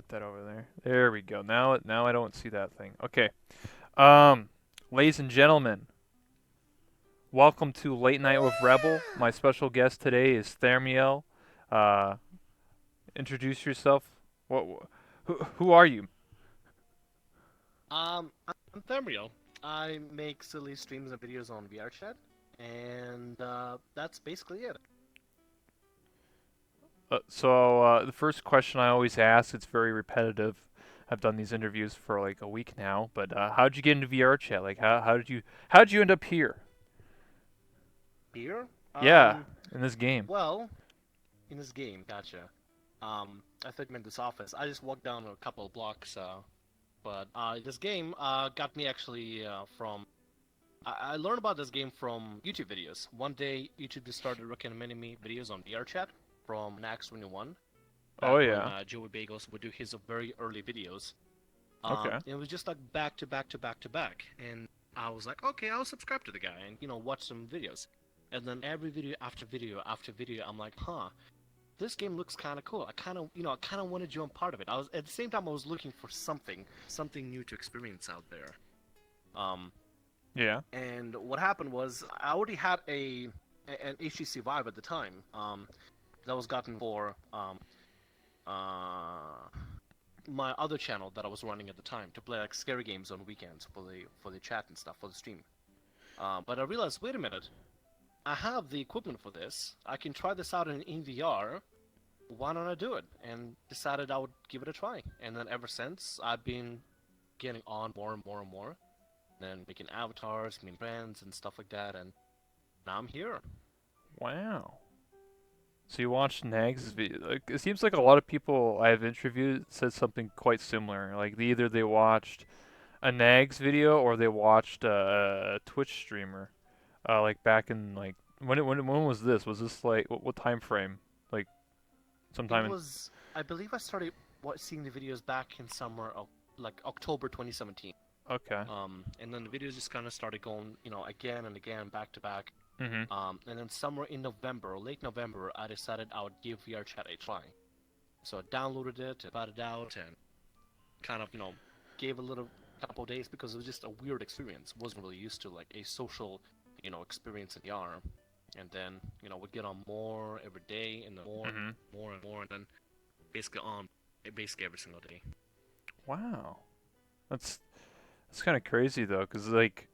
put that over there. There we go. Now I don't see that thing. Okay. Um, ladies and gentlemen, welcome to Late Night with Rebel. My special guest today is Thamriyell. Uh, introduce yourself. Who are you? I'm Thamriyell. I make silly streams and videos on VRChat, and that's basically it. The first question I always ask, it's very repetitive. I've done these interviews for like a week now, but how'd you get into VR chat? Like how'd you end up here? Here? Yeah, in this game. Well, in this game, gotcha. I thought you meant this office. I just walked down a couple of blocks, but this game got me actually from. I learned about this game from YouTube videos. One day, YouTube just started recommending me videos on VRChat from Nax 21, Oh back when yeah. Joey Bagels would do his very early videos. Okay. It was just like back to back to back to back, and I was like, okay, I'll subscribe to the guy and watch some videos. And then every video after video after video, I'm like, huh, this game looks kind of cool. I kind of want to join part of it. I was at the same time I was looking for something new to experience out there. Um, Yeah. and what happened was I already had an HTC Vive at the time. That was gotten for uh my other channel that I was running at the time to play like scary games on weekends for the chat and stuff for the stream. But I realized, wait a minute, I have the equipment for this. I can try this out in VR. Why don't I do it? And decided I would give it a try. And then ever since, I've been getting on more and more and more. Then making avatars, meeting friends, and stuff like that. And now I'm here. Wow. So you watched Nag's video. Like, it seems like a lot of people I've interviewed said something quite similar. Like either they watched a Nags video or they watched a Twitch streamer. Like back in like when was this? Was this like what time frame? Like It sometime in. was, I believe I started seeing the videos back in summer of like October 2017. Okay. And then the videos just kind of started going, again and again, back to back. Mhm. And then somewhere in November, or late November, I decided I would give VRChat a try. So I downloaded it, tried it out, and kind of, gave a little couple of days because it was just a weird experience. Wasn't really used to like a social, experience in VR. And then, would get on more every day, and then more, Mhm. more and more, and then basically on basically every single day. Wow. That's that's kind of crazy though, 'cause like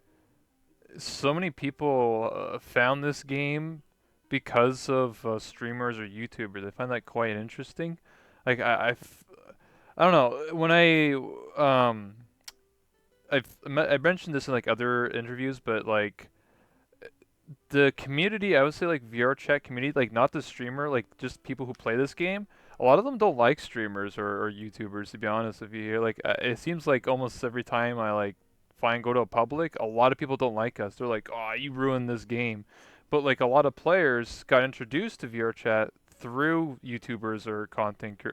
so many people found this game because of streamers or YouTubers. I find that quite interesting. Like I don't know when I mentioned this in like other interviews, but like the community, I would say like VR chat community, like not the streamer, like just people who play this game. A lot of them don't like streamers or YouTubers, to be honest with you here. Like it seems like almost every time I like find go to a public, a lot of people don't like us. They're like, "Oh, you ruined this game." But like a lot of players got introduced to VR chat through YouTubers or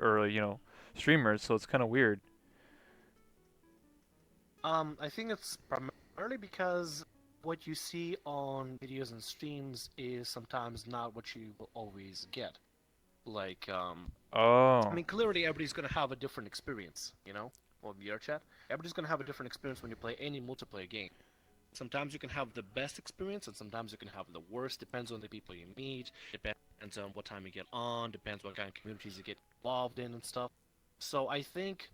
or streamers, so it's kind of weird. I think it's primarily because what you see on videos and streams is sometimes not what you will always get. Like, I Oh. mean, clearly everybody's gonna have a different experience, on VRChat. Everybody's gonna have a different experience when you play any multiplayer game. Sometimes you can have the best experience, and sometimes you can have the worst. Depends on the people you meet. Depends on what time you get on. Depends what kind of communities you get involved in and stuff. So I think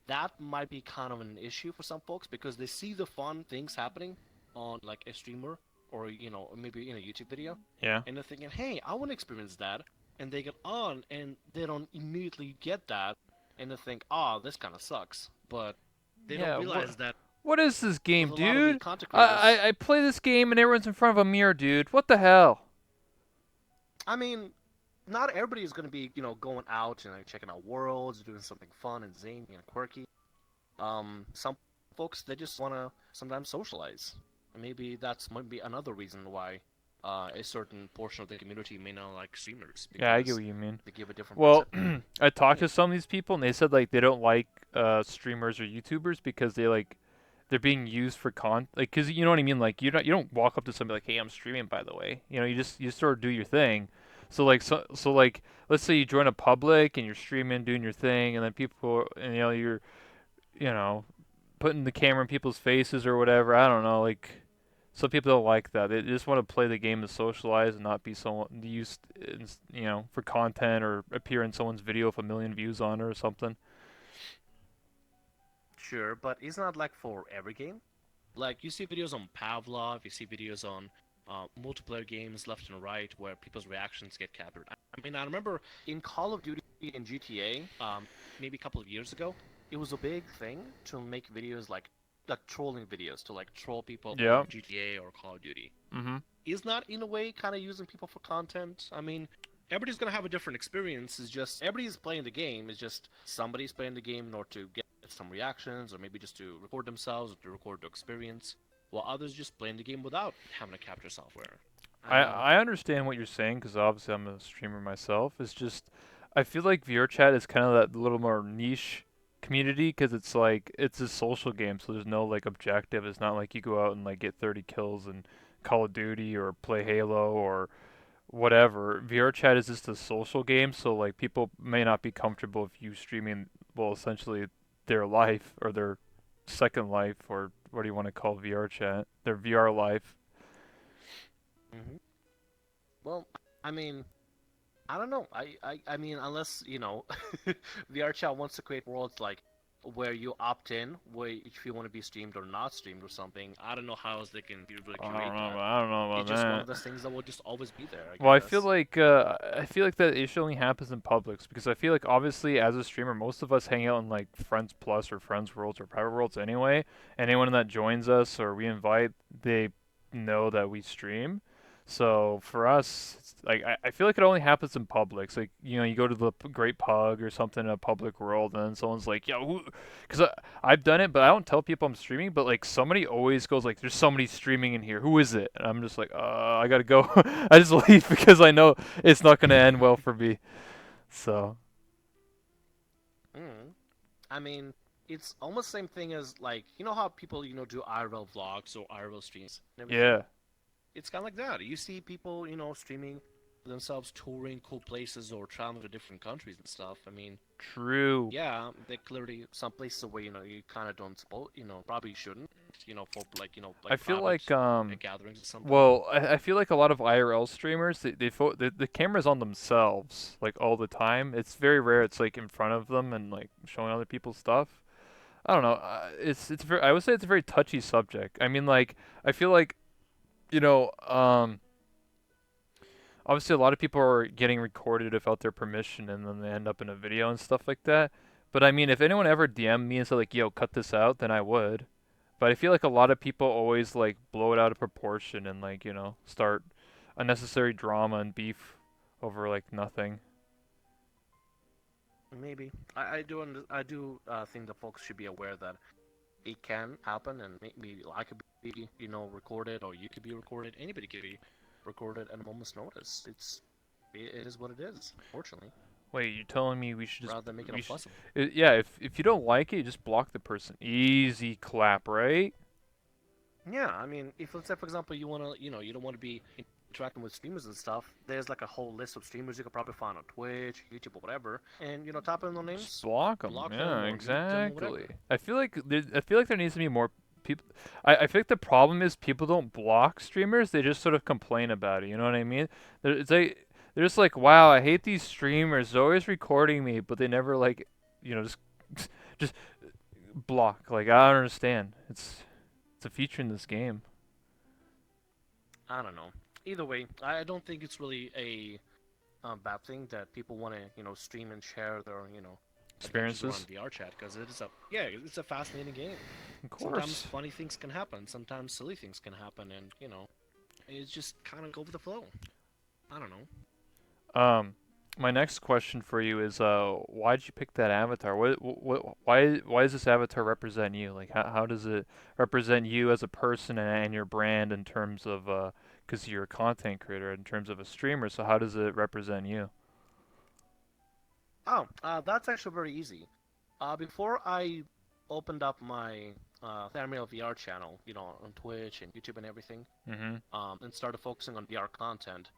that might be kind of an issue for some folks because they see the fun things happening on like a streamer or maybe in a YouTube video, Yeah. and they're thinking, "Hey, I want to experience that," and they get on and they don't immediately get that, and they think, "Oh, this kind of sucks," but they don't Yeah, realize that what is this with game, a lot of the dude? content I, creators, I play this game and everyone's in front of a mirror, dude. What the hell? I mean, not everybody is going to be going out and like checking out worlds, doing something fun and zany and quirky. Some folks they just want to sometimes socialize. And maybe that's might be another reason why a certain portion of the community may not like streamers Yeah, I get because what you mean. they give a different Well, perception. I talked Yeah. to some of these people and they said like they don't like streamers or YouTubers because they're being used for like, cause you know what I mean. Like you don't walk up to somebody like, hey, I'm streaming, by the way. You know, you just sort of do your thing. So like let's say you join a public and you're streaming, doing your thing, and then people and you're you know putting the camera in people's faces or whatever. I don't know, like some people don't like that. They just want to play the game to socialize and not be someone used, for content or appear in someone's video with a million views on it or something. Sure, but it's not like for every game. Like you see videos on Pavlov, you see videos on multiplayer games left and right where people's reactions get captured. I mean, I remember in Call of Duty and GTA, maybe a couple of years ago, it was a big thing to make videos like trolling videos to like troll people Yeah. on GTA or Call of Duty. Mhm. Is not in a way kind of using people for content. I mean, everybody's gonna have a different experience. It's just everybody's playing the game. It's just somebody's playing the game in order to get some reactions, or maybe just to record themselves or to record the experience, while others just playing the game without having a capture software. I I mean, I understand what you're saying because obviously I'm a streamer myself. It's just I feel like VR chat is kind of that little more niche community because it's like it's a social game, so there's no like objective. It's not like you go out and like get 30 kills in Call of Duty or play Halo or whatever. VR chat is just a social game, so like people may not be comfortable with you streaming, well, essentially their life or their second life or what do you want to call VR chat? Their VR life. hmm well, I mean, I don't know. I mean, unless VR chat wants to create worlds like where you opt in, where if you want to be streamed or not streamed or something. I don't know how else they can really curate that. I don't know It's about just one that. of those things that will just always be there, I Well, guess. I feel like that issue only happens in publics because I feel like obviously as a streamer, most of us hang out in like Friends Plus or Friends Worlds or Private Worlds anyway. Anyone that joins us or we invite, they know that we stream. So for us, I feel like it only happens in publics. Like you go to the Great Pug or something in a public world, and then someone's like, "Yo," because I've done it, but I don't tell people I'm streaming. But like somebody always goes like, "There's somebody streaming in here. Who is it?" And I'm just like, I gotta go." I just leave because I know it's not gonna end well for me. So Mm. I mean, it's almost the same thing as like how people do IRL vlogs or IRL streams and everything. yeah, It's kind of like that. You see people streaming themselves touring cool places or traveling to different countries and stuff. I mean, true. yeah, they clearly some places where you kind of don't suppose probably shouldn't for I like feel private like gatherings or something. well, I feel like a lot of IRL streamers the camera's on themselves like all the time. It's very rare. It's like in front of them and like showing other people's stuff. I don't know. It's very, I would say it's a very touchy subject. I mean, like I feel like you know um obviously a lot of people are getting recorded without their permission and then they end up in a video and stuff like that. But I mean, if anyone ever DM'd me and said like, "Yo, cut this out," then I would. But I feel like a lot of people always like blow it out of proportion and like, start unnecessary drama and beef over like nothing. Maybe I do think that folks should be aware that it can happen, and maybe I could be recorded, or you could be recorded. Anybody could be recorded at a moment's notice. It is what it is, unfortunately. Wait, you're telling me we should just Rather than making a we should, fuss of it. yeah, if you don't like it, you just block the person. Easy clap, right? Yeah, I mean, if let's say for example you wanna you don't want to be interacting with streamers and stuff, there's like a whole list of streamers you could probably find on Twitch, YouTube, or whatever, and type in their Just names, block them. block them, Yeah, or mute them, or exactly. whatever. I feel like there needs to be more people. I feel like the problem is people don't block streamers. They just sort of complain about it. You know what I mean? It's like they're just like, wow, I hate these streamers. They're always recording me, but they never like, just just block. Like I don't understand. It's a feature in this game. I don't know. Either way, I don't think it's really a bad thing that people want to stream and share their adventures around Experiences, VR chat, because it is it's a fascinating game. of Sometimes course. funny things can happen, sometimes silly things can happen, and it's just kind of go with the flow. I don't know. Um, my next question for you is, why did you pick that avatar? Why does this avatar represent you? Like, how does it represent you as a person and your brand in terms of, because you're a content creator, in terms of a streamer, so how does it represent you? Oh, that's actually very easy. Before I opened up my Thamriyell VR channel, on Twitch and YouTube and everything, Mm-hmm. and started focusing on VR content,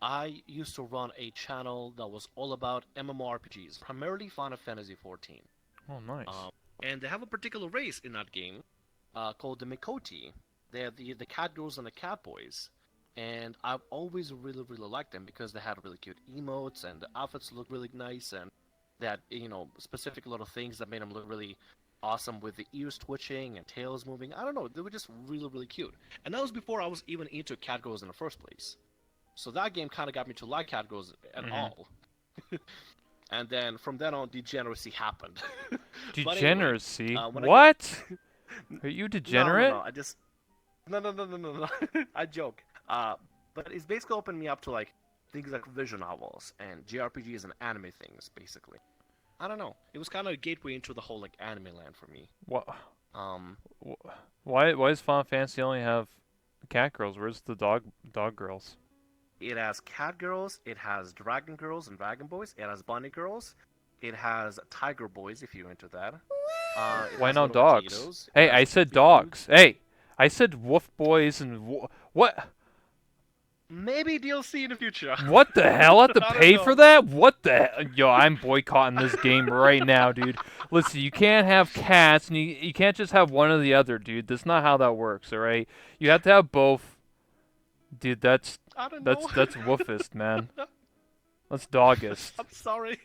I used to run a channel that was all about MMORPGs, primarily Final Fantasy XIV. Oh, nice. Um, and they have a particular race in that game called the Mikoti. They're the cat girls and the cat boys. And I've always really liked them because they had really cute emotes and the outfits looked really nice and they had, specific little things that made them look really awesome with the ears twitching and tails moving. I don't know, they were just really cute. And that was before I was even into cat girls in the first place. So that game kind of got me to like cat girls at Hmm. all. And then from then on, degeneracy happened. But anyway, Degeneracy? when I get What? Are you no, degenerate? I just no. I joke. But it's basically opened me up to like things like visual novels and JRPGs and anime things, basically. I don't know. It was kind of a gateway into the whole like anime land for me. What? Um, Why does Final Fantasy only have cat girls? Where's the dog girls? it has cat girls, it has dragon girls and dragon boys, it has bunny girls, it has tiger boys if you're into that. It Why has no little dogs? potatoes, it Hey, has I said beef dudes. dogs. Hey, I said wolf boys and what? Maybe DLC in the future. What the hell? I have to I don't pay for know. that? What the hell? Yo, I'm boycotting this game right now, dude. Listen, you can't have cats, and you can't just have one or the other, dude. That's not how that works, all right? You have to have both. Dude, that's I don't that's know. that's woofist, man. That's doggist. I'm sorry.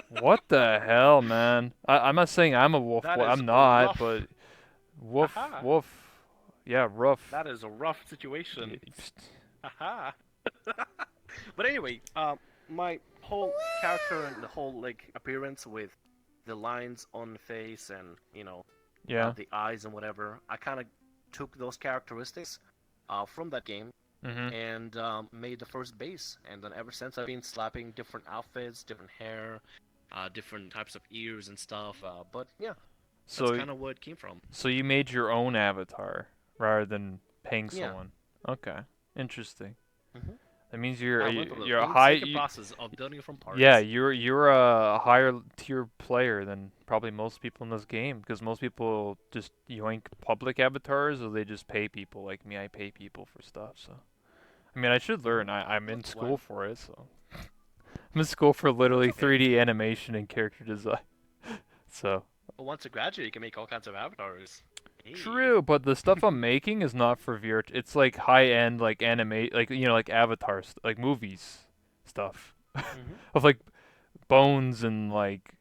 What the hell, man? I'm not saying I'm a wolf That boy. is I'm not, rough. but woof, Aha. woof. Yeah, rough. That is a rough situation. Y- pst. Aha. But anyway, my whole character and the whole like appearance with the lines on the face and Yeah. the eyes and whatever, I kind of took those characteristics from that game Mhm. and made the first base. And then ever since, I've been slapping different outfits, different hair, different types of ears and stuff. But yeah, that's So kind of where it came from. so you made your own avatar rather than paying Yeah. someone. Okay. Interesting. hmm That means I went through the you're a painstaking process of building it from yeah, parts. you're a higher tier player than probably most people in this game because most people just yoink public avatars or they just pay people like me. I pay people for stuff, so I mean I should hmm learn. I'm in That's school why. for it, so I'm in school for That's literally okay. 3D animation and character design. So But once you graduate, you can make all kinds of avatars. Hey. true, but the stuff I'm making is not for VR. It's like high end like anime like like avatars like movies stuff hmm of like bones and like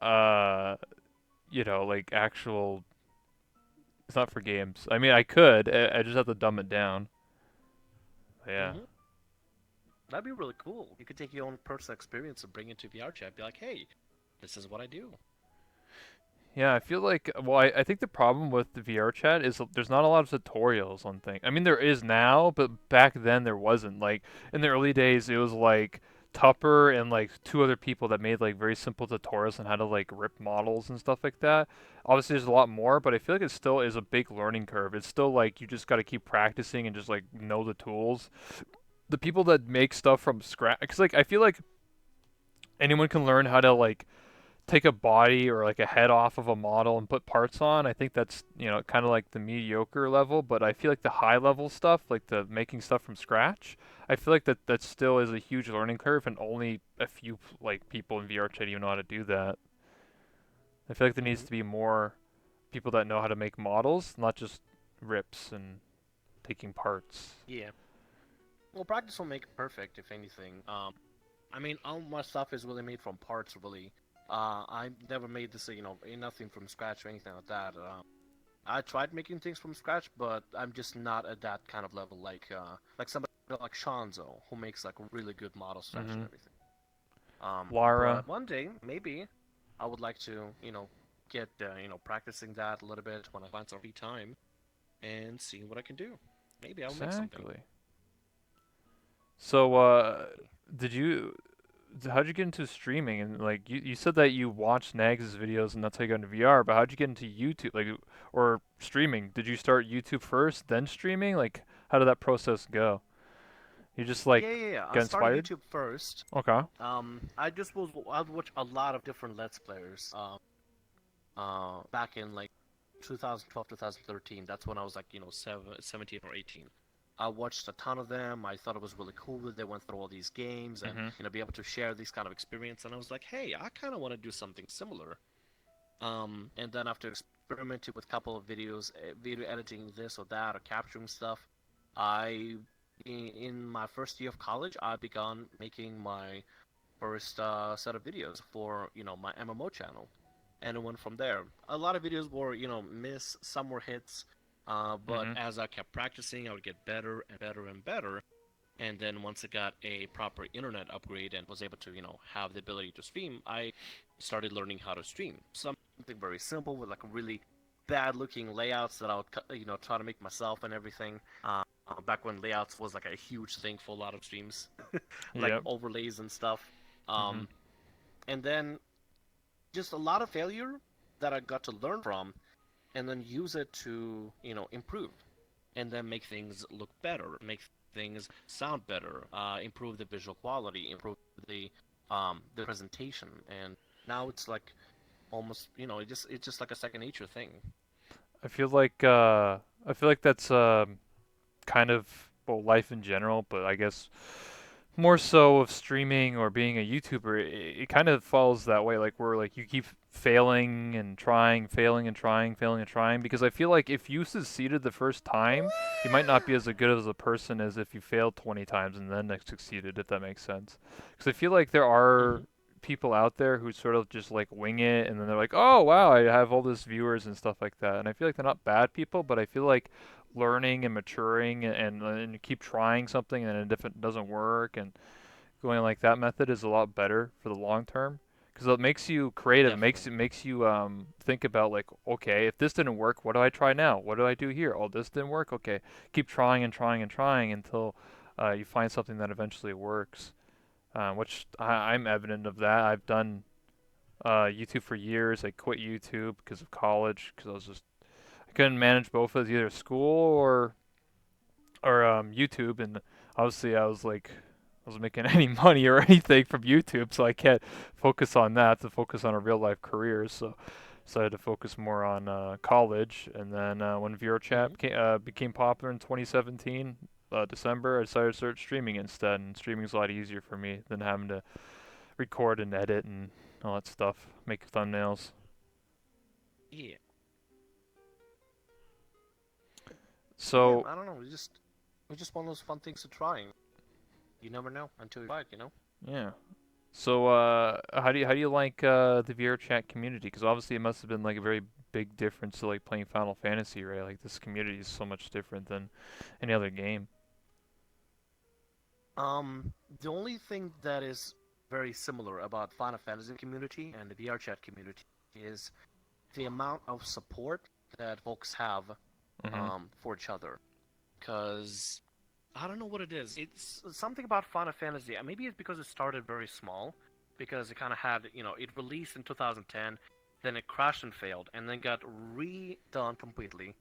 uh like actual. It's not for games. I mean, I could. I just have to dumb it down. But yeah. hmm That'd be really cool. You could take your own personal experience and bring it to VR chat. Be like, hey, this is what I do. Yeah, I feel like. Well, I think the problem with the VR chat is there's not a lot of tutorials on things. I mean, there is now, but back then there wasn't. Like in the early days, it was like Tupper and like two other people that made like very simple tutorials on how to like rip models and stuff like that. Obviously, there's a lot more, but I feel like it still is a big learning curve. It's still like you just got to keep practicing and just like know the tools. The people that make stuff from scratch, because like I feel like anyone can learn how to like take a body or like a head off of a model and put parts on. I think that's kind of like the mediocre level, but I feel like the high level stuff, like the making stuff from scratch, I feel like that still is a huge learning curve, and only a few like people in VR chat even know how to do that. I feel like there needs hmm to be more people that know how to make models, not just rips and taking parts. Yeah. Well, practice will make it perfect, if anything. I mean, all my stuff is really made from parts, really. I never made this, nothing from scratch or anything like that. I tried making things from scratch, but I'm just not at that kind of level, like somebody like Shanzo, who makes like really good model stretch and Mhm. everything. Lara. But one day, maybe, I would like to, get, practicing that a little bit when I find some free time and see what I can do. Maybe I'll make something. Exactly. So, did you how'd you get into streaming? And like you said that you watched Nags' videos and that's how you got into VR, but how'd you get into YouTube, like, or streaming? Did you start YouTube first, then streaming? Like, how did that process go? You just like Yeah. I got started inspired? YouTube first. Okay. I'd watch a lot of different Let's Players. Back in like 2012, 2013. That's when I was like, 17 or 18. I watched a ton of them. I thought it was really cool that they went through all these games and Mm-hmm. be able to share these kind of experience. And I was like, hey, I kind of want to do something similar. And then after experimenting with a couple of videos, video editing this or that or capturing stuff, I in my first year of college, I began making my first set of videos for my MMO channel, and it went from there. A lot of videos were miss, some were hits, but Mm-hmm. as I kept practicing, I would get better and better and better. And then once I got a proper internet upgrade and was able to have the ability to stream, I started learning how to stream. Something very simple with like really bad looking layouts that I would try to make myself and everything. Back when layouts was like a huge thing for a lot of streams, like Yep. overlays and stuff. Mm-hmm. Um, and then just a lot of failure that I got to learn from, and then use it to improve, and then make things look better, make things sound better, improve the visual quality, improve the presentation, and now it's like almost it's just like a second nature thing. I feel like that's kind of well life in general, but I guess more so of streaming or being a YouTuber, it kind of falls that way. Like where like you keep failing and trying, failing and trying, failing and trying. Because I feel like if you succeeded the first time, you might not be as good as a person as if you failed 20 times and then succeeded. If that makes sense. Because I feel like there are Hmm. people out there who sort of just like wing it and then they're like, oh wow, I have all these viewers and stuff like that. And I feel like they're not bad people, but I feel like learning and maturing and you keep trying something and if it doesn't work and going like that method is a lot better for the long term because it makes you creative. Definitely. Makes you think about like, okay, if this didn't work, what do I try now? What do I do here? Oh, this didn't work. Okay, keep trying and trying and trying until you find something that eventually works. Which I'm evident of that. I've done YouTube for years. I quit YouTube because of college because I couldn't manage both of either school or YouTube, and obviously I wasn't making any money or anything from YouTube, so I can't focus on that to focus on a real life career. So decided to focus more on college, and then when Hmm. VRChat became popular in 2017. December, I decided to start streaming instead, and streaming's a lot easier for me than having to record and edit and all that stuff, make thumbnails. Yeah. Yeah, So I don't know. It's just one of those fun things to try. You never know until you try it. yeah. So, how do you like the VR chat community? Because obviously it must have been like a very big difference to like playing Final Fantasy, right? Like this community is so much different than any other game. The only thing that is very similar about Final Fantasy community and the VR chat community is the amount of support that folks have Mhm. for each other. Because I don't know what it is. It's something about Final Fantasy. Maybe it's because it started very small, because it kind of had, it released in 2010, then it crashed and failed, and then got redone completely,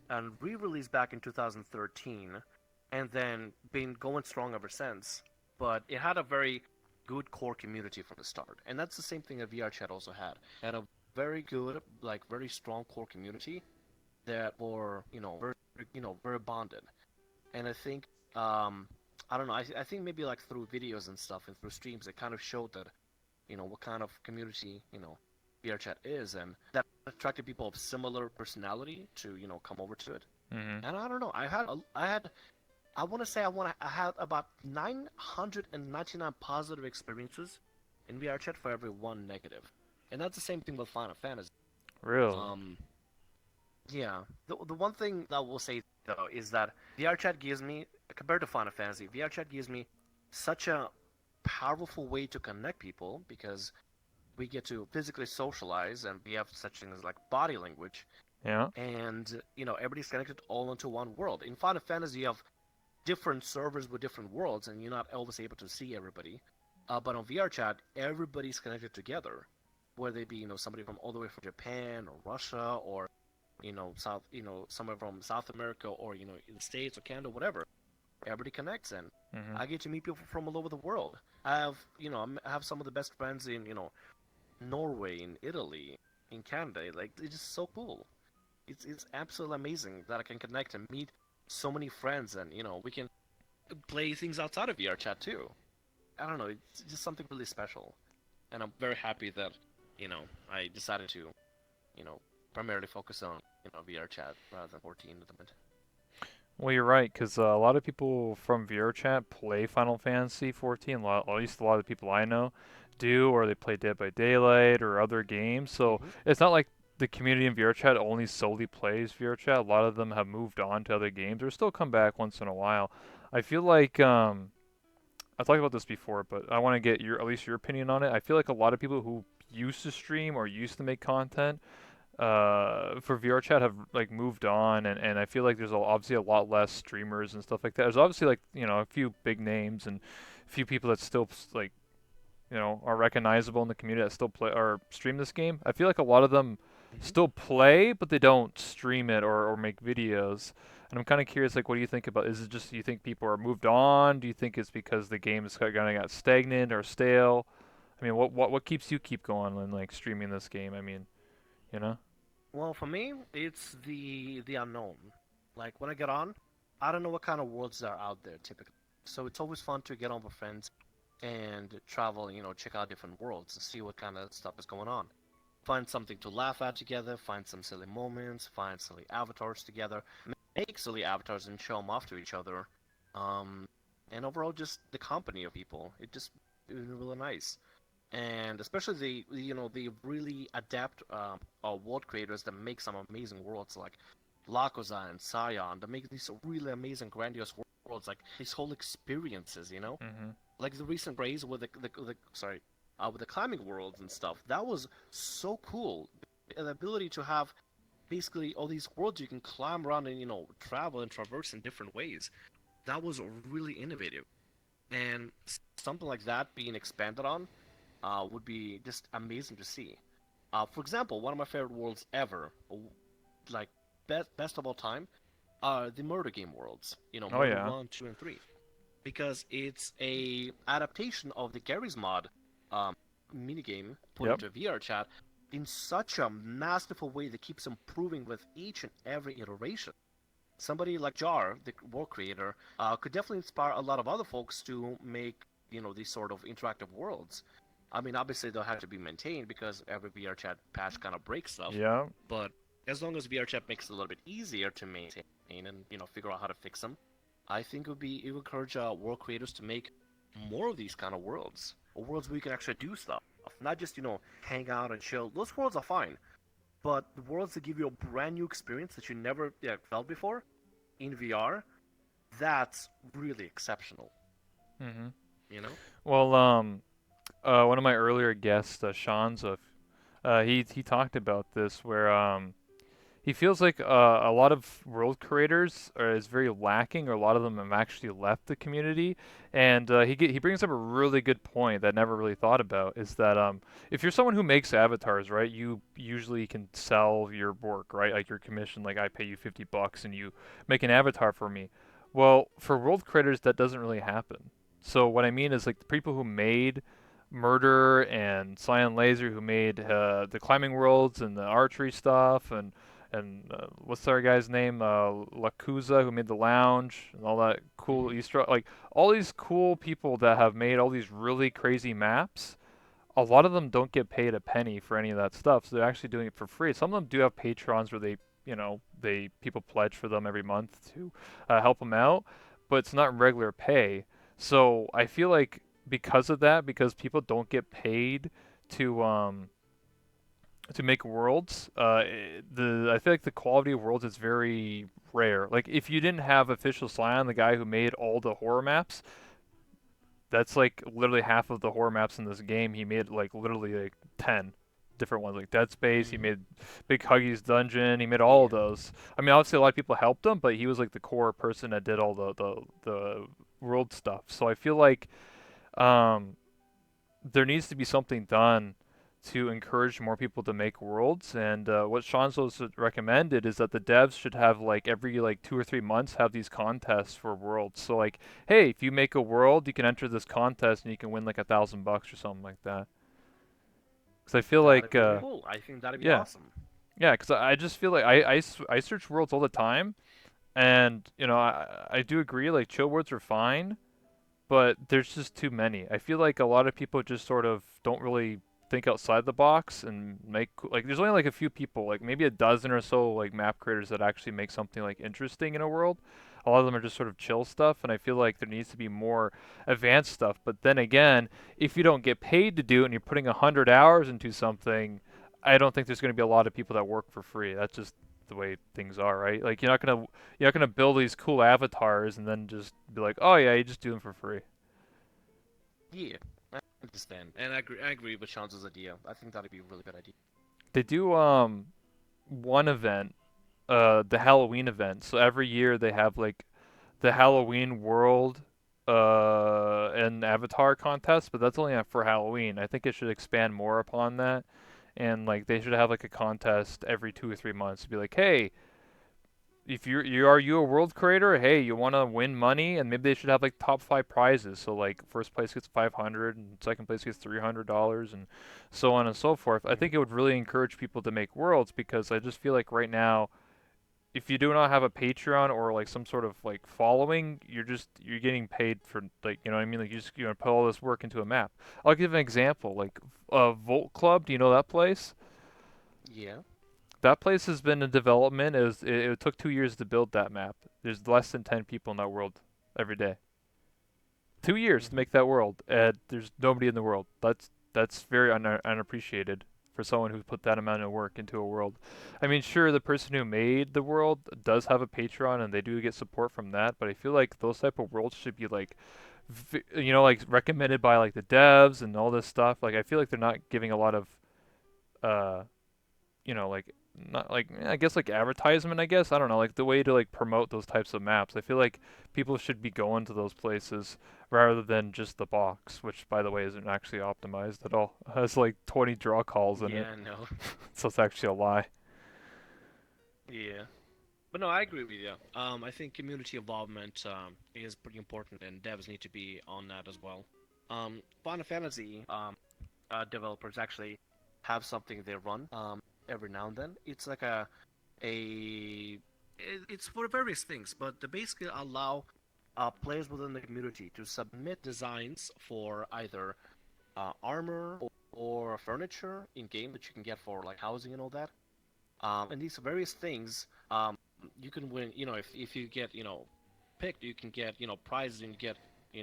and re-released back in 2013, and then been going strong ever since. But it had a very good core community from the start, and that's the same thing that VR Chat also had. It had a very good, like very strong core community that were, very bonded. And I think I don't know. I think maybe like through videos and stuff and through streams, it kind of showed that what kind of community VRChat is, and that attracted people of similar personality to come over to it. Mhm. And I don't know. I want to say I had about 999 positive experiences in VRChat for every one negative, and that's the same thing with Final Fantasy. Really? Um, Yeah, the one thing that I will say though is that VRChat gives me, compared to Final Fantasy, VRChat gives me such a powerful way to connect people because we get to physically socialize and we have such things like body language, Yeah. and everybody's connected all into one world. In Final Fantasy, you have different servers with different worlds, and you're not always able to see everybody. But on VRChat, everybody's connected together, whether they be somebody from all the way from Japan or Russia or South, somewhere from South America or in the States or Canada, whatever. Everybody connects, and Mhm. I get to meet people from all over the world. I have, I have some of the best friends in, Norway, in Italy, in Canada. Like it's just so cool. It's absolutely amazing that I can connect and meet so many friends, and we can play things outside of VR chat too. I don't know, it's just something really special, and I'm very happy that I decided to primarily focus on VR chat rather than 14 at the moment. Well, you're right, because a lot of people from VRChat play Final Fantasy 14. At least a lot of the people I know do, or they play Dead by Daylight or other games. So Hmm. it's not like the community in VRChat only solely plays VRChat. A lot of them have moved on to other games or still come back once in a while. I feel like I talked about this before, but I want to get your at least your opinion on it. I feel like a lot of people who used to stream or used to make content for VRChat have like moved on, and I feel like there's obviously a lot less streamers and stuff like that. There's obviously like a few big names and a few people that still like are recognizable in the community that still play or stream this game. I feel like a lot of them Hmm. still play, but they don't stream it or make videos. And I'm kind of curious, like, what do you think about? Is it just you think people are moved on? Do you think it's because the game is kind of got stagnant or stale? I mean, what keeps you keep going when like streaming this game? I mean, you know? Well, for me, it's the unknown. Like when I get on, I don't know what kind of worlds are out there typically. So it's always fun to get on with friends and travel, check out different worlds and see what kind of stuff is going on. Find something to laugh at together, find some silly moments, find silly avatars together, make silly avatars and show them off to each other. Um, and overall, just the company of people. It was really nice. And especially the really adept world creators that make some amazing worlds like Lakoza and Scion that make these really amazing, grandiose worlds, like these whole experiences. Mm-hmm. Like the recent race with with the climbing worlds and stuff. That was so cool. The ability to have basically all these worlds you can climb around and travel and traverse in different ways. That was really innovative, and something like that being expanded on would be just amazing to see. For example, one of my favorite worlds ever, like best of all time, are the murder game worlds. Oh Murder yeah. 1, 2, and 3, because it's a adaptation of the Garry's Mod um, minigame put Yep. into VR chat in such a masterful way that keeps improving with each and every iteration. Somebody like Jar, the world creator, could definitely inspire a lot of other folks to make these sort of interactive worlds. I mean, obviously they'll have to be maintained because every VR chat patch kind of breaks stuff, Yeah. but as long as VR chat makes it a little bit easier to maintain and figure out how to fix them, I think it would encourage world creators to make more of these kind of worlds, or worlds where you can actually do stuff, not just hang out and chill. Those worlds are fine, but the worlds that give you a brand new experience that you never felt before in VR, that's really exceptional. Mm-hmm. You know? Well, one of my earlier guests, Shanza, he talked about this where he feels like a lot of world creators is very lacking, or a lot of them have actually left the community. And he brings up a really good point that I never really thought about is that if you're someone who makes avatars, right, you usually can sell your work, right? Like your commission, like I pay you $50 and you make an avatar for me. Well, for world creators, that doesn't really happen. So what I mean is like the people who made Murder and Cyan Laser, who made the climbing worlds and the archery stuff, and what's our guy's name? Lakuza, who made the lounge and all that cool Mm-hmm. Easter, like all these cool people that have made all these really crazy maps. A lot of them don't get paid a penny for any of that stuff, so they're actually doing it for free. Some of them do have patrons where they people pledge for them every month to help them out, but it's not regular pay. So I feel like because of that, because people don't get paid to um to make worlds, the I feel like the quality of worlds is very rare. Like if you didn't have Official Scion, the guy who made all the horror maps, that's like literally half of the horror maps in this game. He made like literally like 10 different ones, like Dead Space. He Mm-hmm. made Big Huggy's Dungeon. He made all of Yeah. those. I mean, obviously a lot of people helped him, but he was like the core person that did all the world stuff. So I feel like um, there needs to be something done to encourage more people to make worlds. And what Shanzo's recommended is that the devs should have like every like 2 or 3 months have these contests for worlds. So like, hey, if you make a world, you can enter this contest and you can win like $1,000 or something like that. Because I feel That'd like, be really cool. I think that'd be yeah, awesome. yeah. Because I just feel like I search worlds all the time, And I do agree. Like chill worlds are fine, but there's just too many. I feel like a lot of people just sort of don't really think outside the box and make like there's only like a few people, like maybe a dozen or so like map creators that actually make something like interesting in a world. A lot of them are just sort of chill stuff, and I feel like there needs to be more advanced stuff. But then again, if you don't get paid to do it and you're putting 100 hours into something, I don't think there's going to be a lot of people that work for free. That's just the way things are, right? Like you're not gonna build these cool avatars and then just be like, oh yeah, you just do them for free. Yeah, I understand, and I agree with Sean's idea. I think that'd be a really good idea. They do one event, the Halloween event. So every year they have like the Halloween world and avatar contest, but that's only for Halloween. I think it should expand more upon that. And like they should have like a contest every 2 or 3 months to be like, hey, if you a world creator, hey, you want to win money, and maybe they should have like top five prizes. So like first place gets 500, and second place gets $300, and so on and so forth. I think it would really encourage people to make worlds because I just feel like right now, if you do not have a Patreon or like some sort of like following, you're getting paid for like what I mean, like you just put all this work into a map. I'll give an example, like Volt Club. Do you know that place? Yeah. That place has been in development. It took 2 years to build that map. There's less than 10 people in that world every day. 2 years to Hmm. make that world, and there's nobody in the world. That's very unappreciated for someone who put that amount of work into a world. I mean, sure, the person who made the world does have a Patreon, and they do get support from that. But I feel like those type of worlds should be like, like recommended by like the devs and all this stuff. Like I feel like they're not giving a lot of uh like not like I guess like advertisement, I guess. I don't know, like the way to like promote those types of maps. I feel like people should be going to those places rather than just the box, which by the way isn't actually optimized at all. It has like 20 draw calls in it. Yeah, no. So it's actually a lie. Yeah. But no, I agree with you. I think community involvement is pretty important, and devs need to be on that as well. Final Fantasy developers actually have something they run every now and then. It's like it's for various things, but they basically allow players within the community to submit designs for either armor or furniture in game that you can get for like housing and all that. And these various things, you can win. If you get picked, you can get prizes and get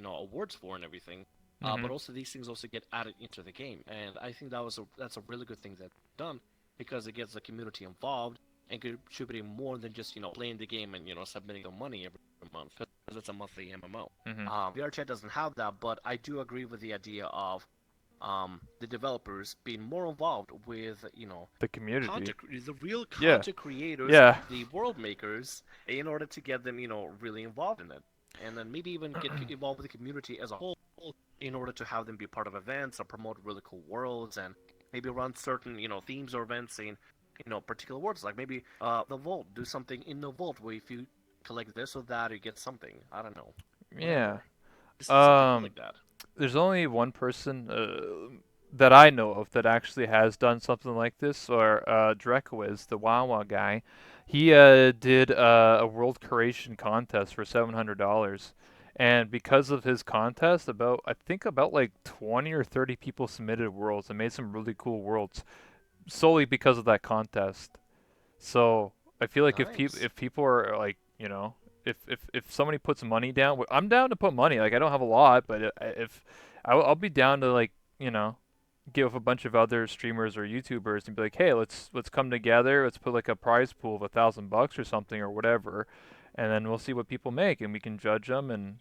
awards for and everything. But Mhm. also these things also get added into the game, and I think that's a really good thing that's done because it gets the community involved and contributing more than just playing the game and submitting the money every month because it's a monthly MMO. Mhm. VRChat doesn't have that, but I do agree with the idea of the developers being more involved with The community. the real Yeah. content creators, Yeah. the world makers, in order to get them really involved in it, and then maybe even get involved with the community as a whole in order to have them be part of events or promote really cool worlds and maybe run certain themes or events in particular worlds, like maybe the vault, do something in the vault where if you collect this or that you get something, I don't know, Yeah. whatever, just something cool Um like that. there's only one person that I know of that actually has done something like this, or Drekowiz, the Wawa guy. He did a world creation contest for $700, and because of his contest, I think about like 20 or 30 people submitted worlds and made some really cool worlds solely because of that contest. So I feel like Nice. if people are like if somebody puts money down, I'm down to put money. Like I don't have a lot, but if I'll be down to like get with a bunch of other streamers or YouTubers and be like, hey, let's come together. Let's put like a prize pool of $1,000 or something or whatever, and then we'll see what people make and we can judge them and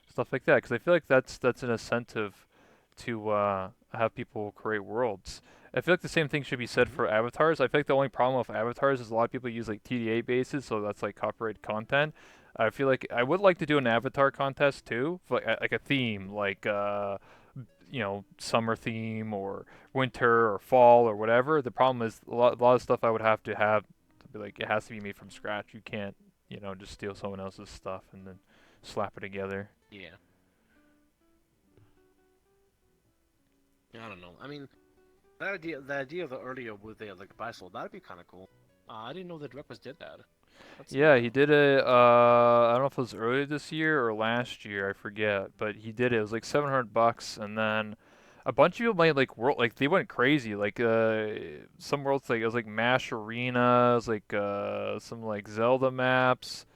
stuff like that. Because I feel like that's an incentive to have people create worlds. I feel like the same thing should be said Hmm. for avatars. I feel like the only problem with avatars is a lot of people use like TDA bases, so that's like copyright content. I feel like I would like to do an avatar contest too, for like a theme, like summer theme or winter or fall or whatever. The problem is a lot of stuff I would have to be like it has to be made from scratch. You can't just steal someone else's stuff and then slap it together. Yeah. I don't know. I mean, the idea of the earlier with the like bicycle, that'd be kind of cool. I didn't know that Request did that. That's Yeah, smart. he did it. I don't know if it was earlier this year or last year. I forget, but he did it. It was like $700, and then a bunch of people made like world like they went crazy. Like some worlds like it was like Mash Arena, it was like some like Zelda maps.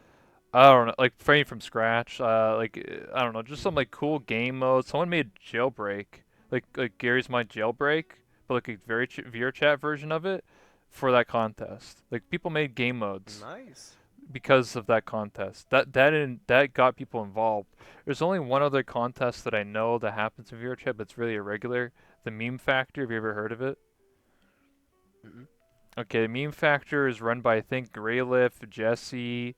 I don't know, like frame from scratch. I don't know, just some Mm-hmm. like cool game modes. Someone made Jailbreak, like Gary's My Jailbreak, but like a very VR chat version of it for that contest. Like people made game modes Nice. because of that contest. That got people involved. There's only one other contest that I know that happens in VRChat, but it's really irregular. The Meme Factor. Have you ever heard of it? Mm-hmm. Okay, the Meme Factor is run by I think Greylift, Jesse,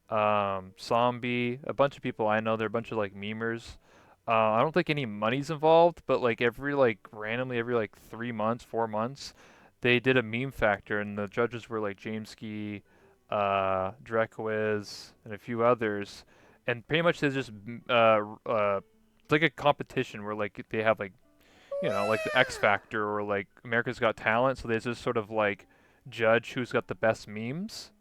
Zombie, a bunch of people I know. They're a bunch of like memers. I don't think any money's involved, but like every like randomly every like 3 months, 4 months, they did a meme factor, and the judges were like Jameski, Dreckwiz, and a few others, and pretty much they just it's like a competition where like they have like like the X Factor or like America's Got Talent, so they just sort of like judge who's got the best memes,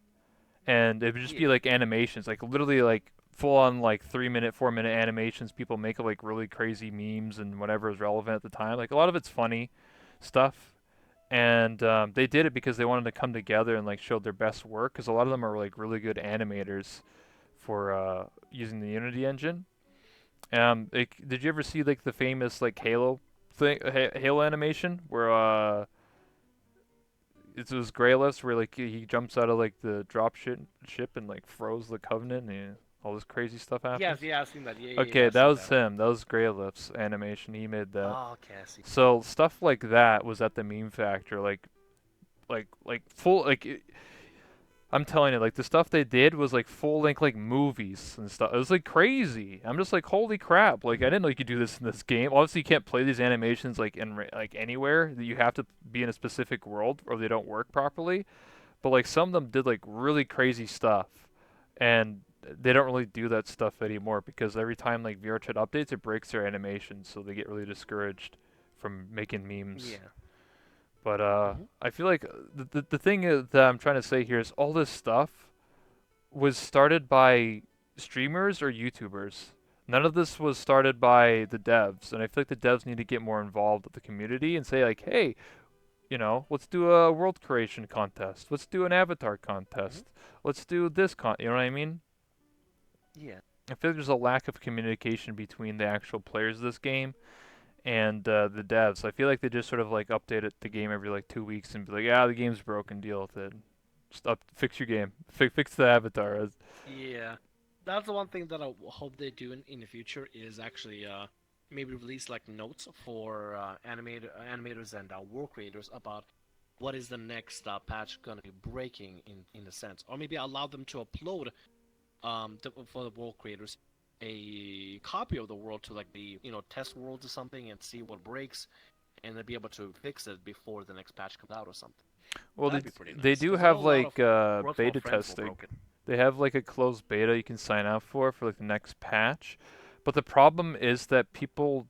and it would just be Yeah. like animations, like literally like full on like 3 minute, 4 minute animations. People make like really crazy memes and whatever is relevant at the time. Like a lot of it's funny stuff, and they did it because they wanted to come together and like show their best work. Because a lot of them are like really good animators for using the Unity engine. Like, did you ever see like the famous like Halo thing, Halo animation where it was Greyless where like he jumps out of like the ship and like froze the Covenant and all this crazy stuff Yes, happens. yeah, I've seen that. Yeah, yeah, yeah, Okay, I've that seen was that. him. That was Greylift's animation. He made that. Oh, okay, I see. So stuff like that was at the meme factor, like full I'm telling you, like the stuff they did was like full length like movies and stuff. It was like crazy. I'm just like, holy crap! Like I Mm-hmm. didn't know you could do this in this game. Obviously, you can't play these animations like like anywhere. That you have to be in a specific world or they don't work properly. But like some of them did like really crazy stuff, and they don't really do that stuff anymore because every time like VRChat updates, it breaks their animation, so they get really discouraged from making memes. Yeah. But Mm-hmm. I feel like the thing that I'm trying to say here is all this stuff was started by streamers or YouTubers. None of this was started by the devs, and I feel like the devs need to get more involved with the community and say like, hey, let's do a world creation contest. Let's do an avatar Mm-hmm. contest. Let's do this you know what I mean? Yeah. I feel like there's a lack of communication between the actual players of this game and the devs. I feel like they just sort of like update the game every like 2 weeks and be like, yeah, the game's broken, deal with it. Just fix your game, fix the avatar. Yeah. That's the one thing that I hope they do in the future is actually maybe release like notes for animators and world creators about what is the next patch gonna be breaking in a sense, or maybe allow them to upload for the world creators a copy of the world to like the test worlds or something and see what breaks and then be able to fix it before the next patch comes out or something. Well, That'd be pretty they nice do because I know have a lot of like worlds for beta friends were testing. broken. They have like a closed beta you can sign up for like the next patch. But the problem is that people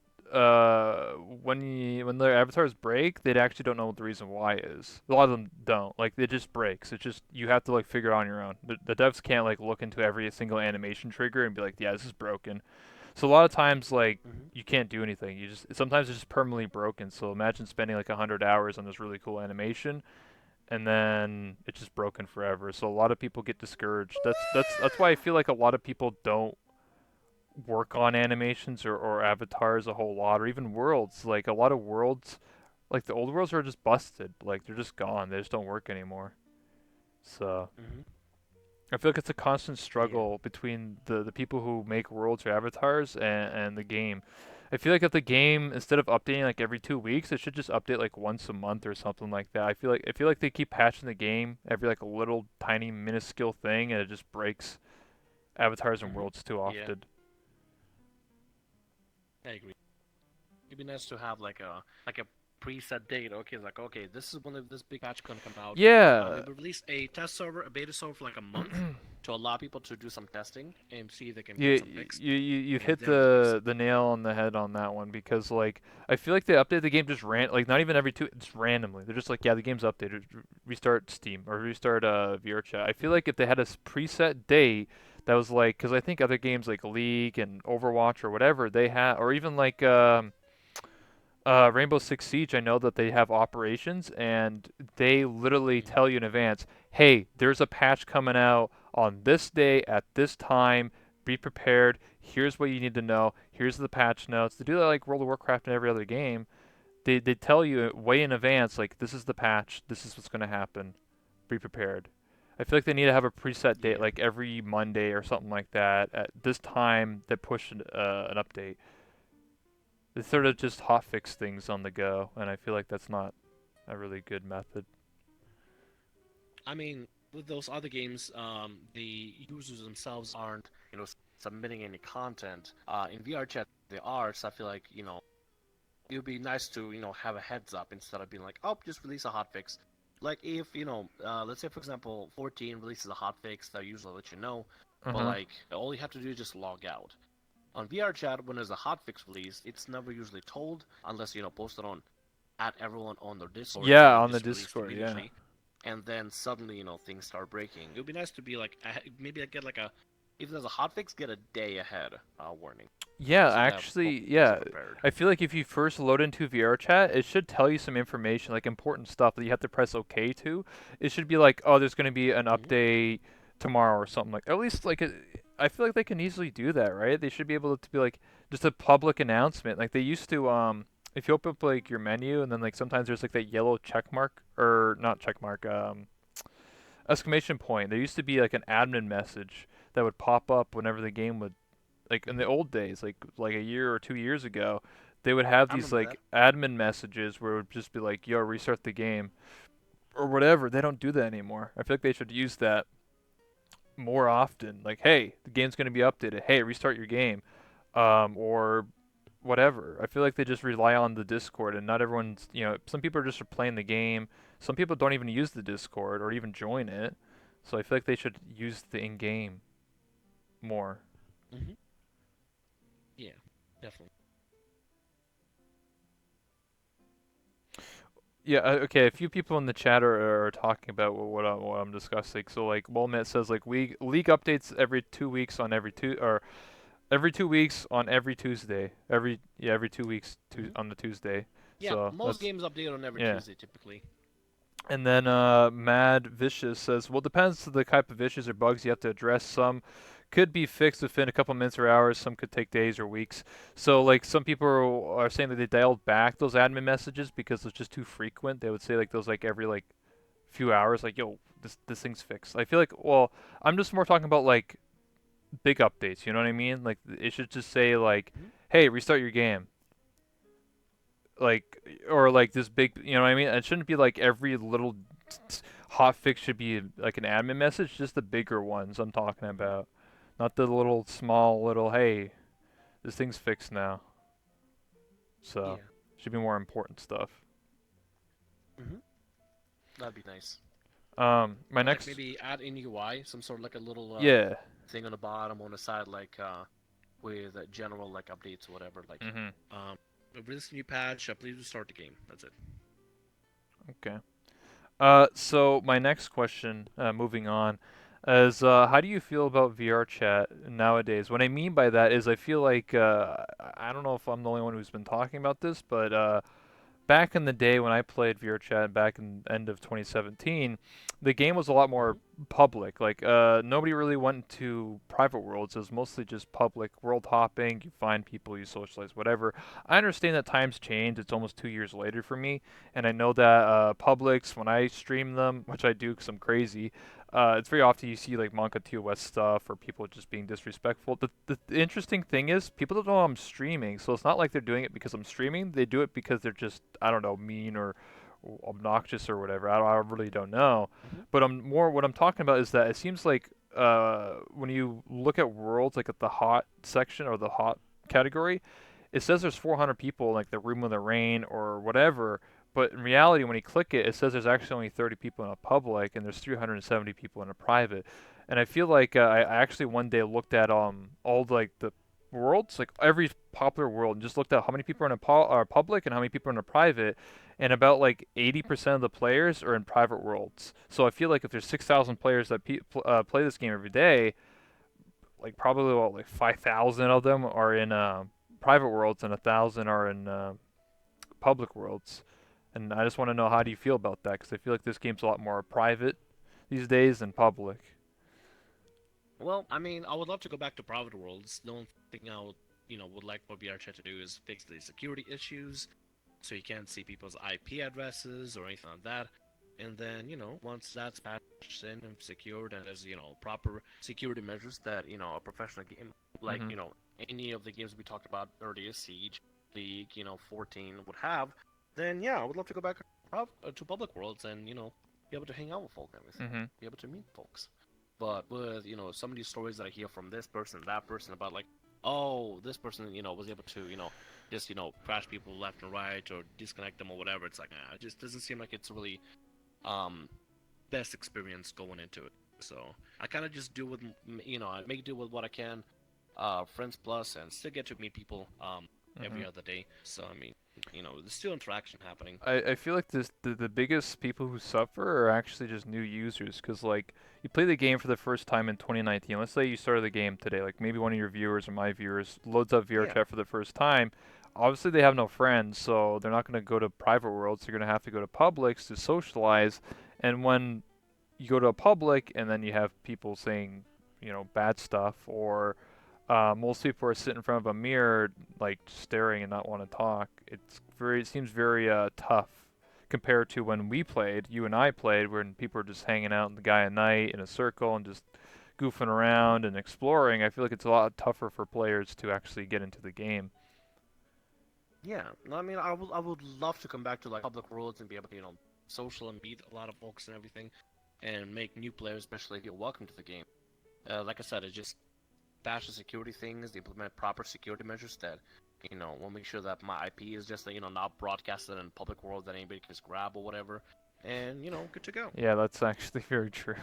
when their avatars break, they actually don't know what the reason why is. A lot of them don't. Like it just breaks. It's just you have to like figure it out on your own. The devs can't like look into every single animation trigger and be like, yeah, this is broken. So a lot of times like Hmm. you can't do anything. You just sometimes it's just permanently broken. So imagine spending like 100 hours on this really cool animation and then it's just broken forever. So a lot of people get discouraged. That's why I feel like a lot of people don't work on animations or avatars a whole lot or even worlds. Like a lot of worlds, like the old worlds are just busted. Like they're just gone. They just don't work anymore. So Hmm. I feel like it's a constant Yeah. struggle between the people who make worlds or avatars and the game. I feel like if the game instead of updating like every 2 weeks, it should just update like once a month or something like that. I feel like they keep patching the game every like a little tiny minuscule thing and it just breaks avatars and Hmm. worlds too Yeah, often. I agree. It'd be nice to have like a preset date. Okay, it's like this is when this big patch gonna come out. Yeah. Maybe release a test server, a beta server for like a month to allow people to do some testing and see if they can get You some fix, you've and hit then release it. the nail on the head on that one because like I feel like they update the game just like not even every two just randomly. They're just like yeah the game's updated, restart Steam or restart VRChat. I feel Hmm. like if they had a preset date that was like because I think other games like League and Overwatch or whatever they have or even like Rainbow Six Siege, I know that they have operations and they literally Hmm. tell you in advance, hey, there's a patch coming out on this day at this time. Be prepared. Here's what you need to know. Here's the patch notes. They do that like World of Warcraft and every other game. They tell you way in advance, like this is the patch. This is what's going to happen. Be prepared. I feel like they need to have a preset date, Yeah. like every Monday or something like that. At this time, they push an update. They sort Hmm. of just hotfix things on the go, and I feel like that's not a really good method. I mean, with those other games, the users themselves aren't, submitting any content. In VR chat, they are, so I feel like, it would be nice to, have a heads up instead of being like, oh, just release a hotfix. Like if, let's say for example, 14 releases a hotfix, they'll usually let you know, Uh but huh. like all you have to do is just log out. On VR chat, when there's a hotfix released, it's never usually told unless post it on at everyone on their Discord Yeah, saying on the this released Discord. Yeah. immediately, and then suddenly things start breaking. It would be nice to be like maybe I get like a if there's a hotfix, get a day ahead warning, Yeah, so that both actually, parties are yeah. prepared. I feel like if you first load into VR chat, it should tell you some information, like important stuff that you have to press OK to. It should be like, oh, there's going to be an Hmm. update tomorrow or something like. At least like, I feel like they can easily do that, right? They should be able to be like just a public announcement, like they used to. If you open up like your menu and then like sometimes there's like that yellow check mark or not check mark, exclamation point. There used to be like an admin message that would pop up whenever the game would like in the Hmm. old days, like a year or 2 years ago, they would have I these remember that. like admin messages where it would just be like, "Yo, restart the game" or whatever. They don't do that anymore. I feel like they should use that more often. Like, "Hey, the game's going to be updated. Hey, restart your game." Or whatever. I feel like they just rely on the Discord and not everyone's, some people are just playing the game. Some people don't even use the Discord or even join it. So I feel like they should use the in-game more. Hmm. Yeah, definitely. Yeah, okay. A few people in the chat are talking about what I'm discussing. So like, Wilmet says like we league updates every 2 weeks on every 2 weeks on every Tuesday. Every 2 weeks Hmm. on the Tuesday. Yeah, So most that's games update on every yeah. Tuesday typically. And then Mad Vicious says, well, depends on the type of issues or bugs you have to address. Some could be fixed within a couple minutes or hours. Some could take days or weeks. So, like, some people are saying that they dialed back those admin messages because it's just too frequent. They would say like those like every like few hours, like, yo, this thing's fixed. I feel like, well, I'm just more talking about like big updates. You know what I mean? Like, it should just say like, Hmm. hey, restart your game like or like this big you know what I mean? It shouldn't be like every little hot fix should be like an admin message, just the bigger ones I'm talking Hmm. about. Not the little small little hey, this thing's fixed now. So Yeah. should be more important stuff. Hmm. That'd be nice. My Or like next maybe add in UI, some sort of like a little yeah. thing on the bottom on the side, like with general like updates or whatever. Like, Mhm. um, release a new patch. Please restart the game. That's it. Okay. So my next question, moving on, is how do you feel about VR chat nowadays? What I mean by that is I feel like I don't know if I'm the only one who's been talking about this, but back in the day when I played VRChat back in end of 2017, the game was a lot more Hmm. public. Like nobody really went to private worlds. It was mostly just public world hopping. You find people, you socialize, whatever. I understand that times change. It's almost 2 years later for me, and I know that publics when I stream them, which I do because I'm crazy. It's very often you see like Monka TOS stuff or people just being disrespectful. The interesting thing is people don't know I'm streaming, so it's not like they're doing it because I'm streaming. They do it because they're just I don't know mean or obnoxious or whatever. I really don't know. Hmm. But what I'm talking about is that it seems like when you look at worlds like at the hot section or the hot category, it says there's 400 people in like the room in the rain or whatever, but in reality, when you click it, it says there's actually only 30 people in a public and there's 370 people in a private. And I feel like I actually one day looked at all like the worlds, like every popular world, and just looked at how many people are in a public and how many people are in a private, and about like 80% of the players are in private worlds. So I feel like if there's 6,000 players that play this game every day, like probably what, like 5,000 of them are in private worlds and 1,000 are in public worlds. And I just want to know, how do you feel about that? Because I feel like this game's a lot more private these days than public. Well, I mean, I would love to go back to private worlds. The only thing I would like for VRChat to do is fix the security issues, so you can't see people's IP addresses or anything like that. And then, once that's patched in and secured, and there's, proper security measures that, a professional game, like, Hmm. any of the games we talked about earlier, Siege, League, 14 would have, then yeah, I would love to go back to public worlds and, be able to hang out with folk and everything, Hmm. be able to meet folks. But with, some of these stories that I hear from this person, that person about like, oh, this person, was able to, just, crash people left and right or disconnect them or whatever. It's like, it just doesn't seem like it's really um best experience going into it. So I kind of just do with, I make do with what I can, friends plus, and still get to meet people Hmm. every other day. So I mean, there's still interaction happening. I feel like the biggest people who suffer are actually just new users, because like you play the game for the first time in 2019. Let's say you started the game today, like maybe one of your viewers or my viewers loads up Yeah. VRChat for the first time. Obviously, they have no friends, so they're not going to go to private worlds. They're going to have to go to publics to socialize. And when you go to a public and then you have people saying, bad stuff, or most people are sitting in front of a mirror, like staring and not want to talk. It seems very tough compared to when we played, you and I played, when people were just hanging out in the guy at night in a circle and just goofing around and exploring. I feel like it's a lot tougher for players to actually get into the game. Yeah, no, I mean, I would love to come back to like public worlds and be able to, social and meet a lot of folks and everything, and make new players, especially feel welcome to the game. Like I said, it just patch the security things, they implement proper security measures that, will make sure that my IP is just, not broadcasted in public world that anybody can just grab or whatever, and good to go. Yeah, that's actually very true.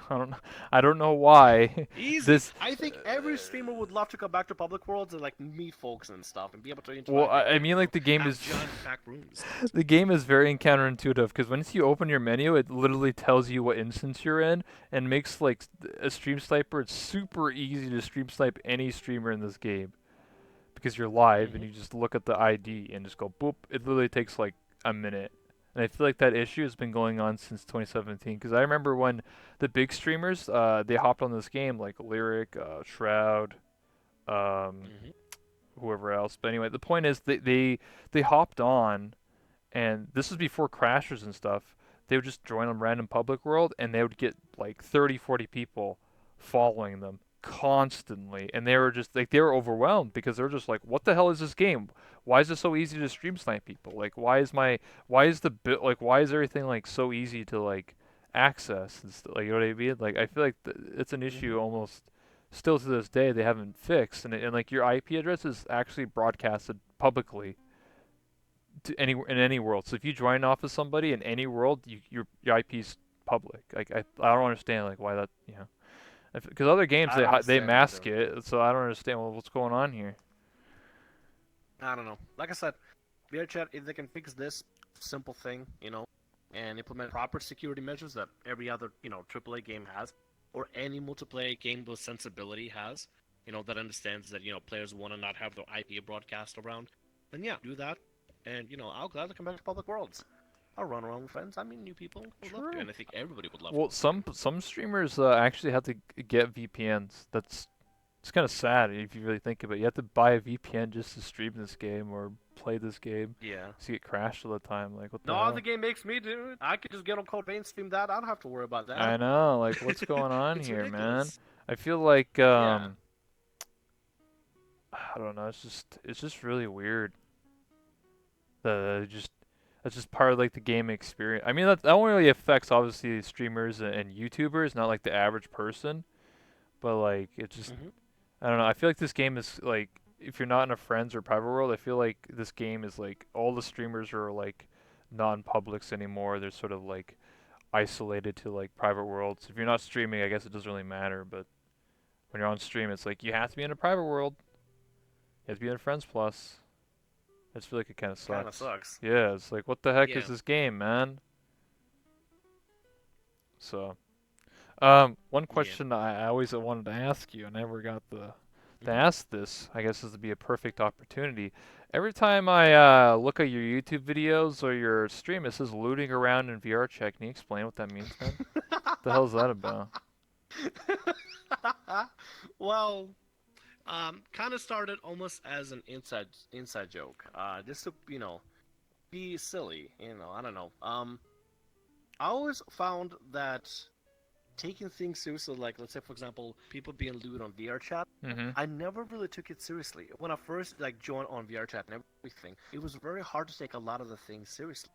I don't know why Easy. this. I think every streamer would love to come back to public worlds and like meet folks and stuff and be able to Well, interact I again. mean, like the game Have is giant packed rooms. the game is very counterintuitive, because once you open your menu, it literally tells you what instance you're in and makes like a stream sniper. It's super easy to stream snipe any streamer in this game because you're live and Hmm. you just look at the ID and just go boop. It literally takes like a minute. And I feel like that issue has been going on since 2017, because I remember when the big streamers they hopped on this game, like Lyric, Shroud, um, Hmm. whoever else. But anyway, the point is they hopped on, and this was before crashers and stuff. They would just join a random public world, and they would get like 30, 40 people following them constantly, and they were just like, they were overwhelmed, because they're just like, what the hell is this game? Why is it so easy to stream snipe people? Like, why is the bit, like, why is everything like so easy to like access and like, you know what I mean? Like, I feel like it's an Hmm. issue almost still to this day they haven't fixed, and like your IP address is actually broadcasted publicly to any world. So if you join off of somebody in any world, your IP's public. Like, I don't understand like why that, because other games I don't they understand mask either. it. So I don't understand what's going on here. I don't know. Like I said, VRChat, if they can fix this simple thing, and implement proper security measures that every other, AAA game has, or any multiplayer game with sensibility has, that understands that, players want to not have their IP broadcast around, then yeah, do that, and, I'll gladly come back to public worlds. I'll run around with friends. I meet new people. I would love to, True. and I think everybody would love Well, to. some streamers actually have to get VPNs. That's It's kind of sad if you really think about it. You have to buy a VPN just to stream this game or play this game. Yeah. So you get crashed all the time. Like, what the No, the hell? game makes me do it. I could just get on Code Vein, stream that. I don't have to worry about that. I know. Like, what's going on It's here, man? ridiculous. I feel like Yeah. I don't know. It's just really weird. Just that's just part of like the game experience. I mean, that only really affects obviously streamers and YouTubers, not like the average person. But like, it just, Hmm. I don't know. I feel like this game is like, if you're not in a friends or private world, I feel like this game is like all the streamers are like not in publics anymore. They're sort of like isolated to like private worlds. If you're not streaming, I guess it doesn't really matter. But when you're on stream, it's like you have to be in a private world. You have to be in Friends Plus. I just feel like it kind of Kind of sucks. sucks. Yeah, it's like what the heck is Yeah. this game, man? So, one Yeah. question I always wanted to ask you, I never got to Hmm. ask this. I guess this would be a perfect opportunity. Every time I look at your YouTube videos or your stream, it says looting around in VR chat. Can you explain what that means, man? The hell is that about? Well, kind of started almost as an inside joke. Just to be silly. I don't know. I always found that taking things seriously, like let's say for example, people being lewd on VR chat, Mm-hmm. I never really took it seriously. When I first like joined on VR chat and everything, it was very hard to take a lot of the things seriously.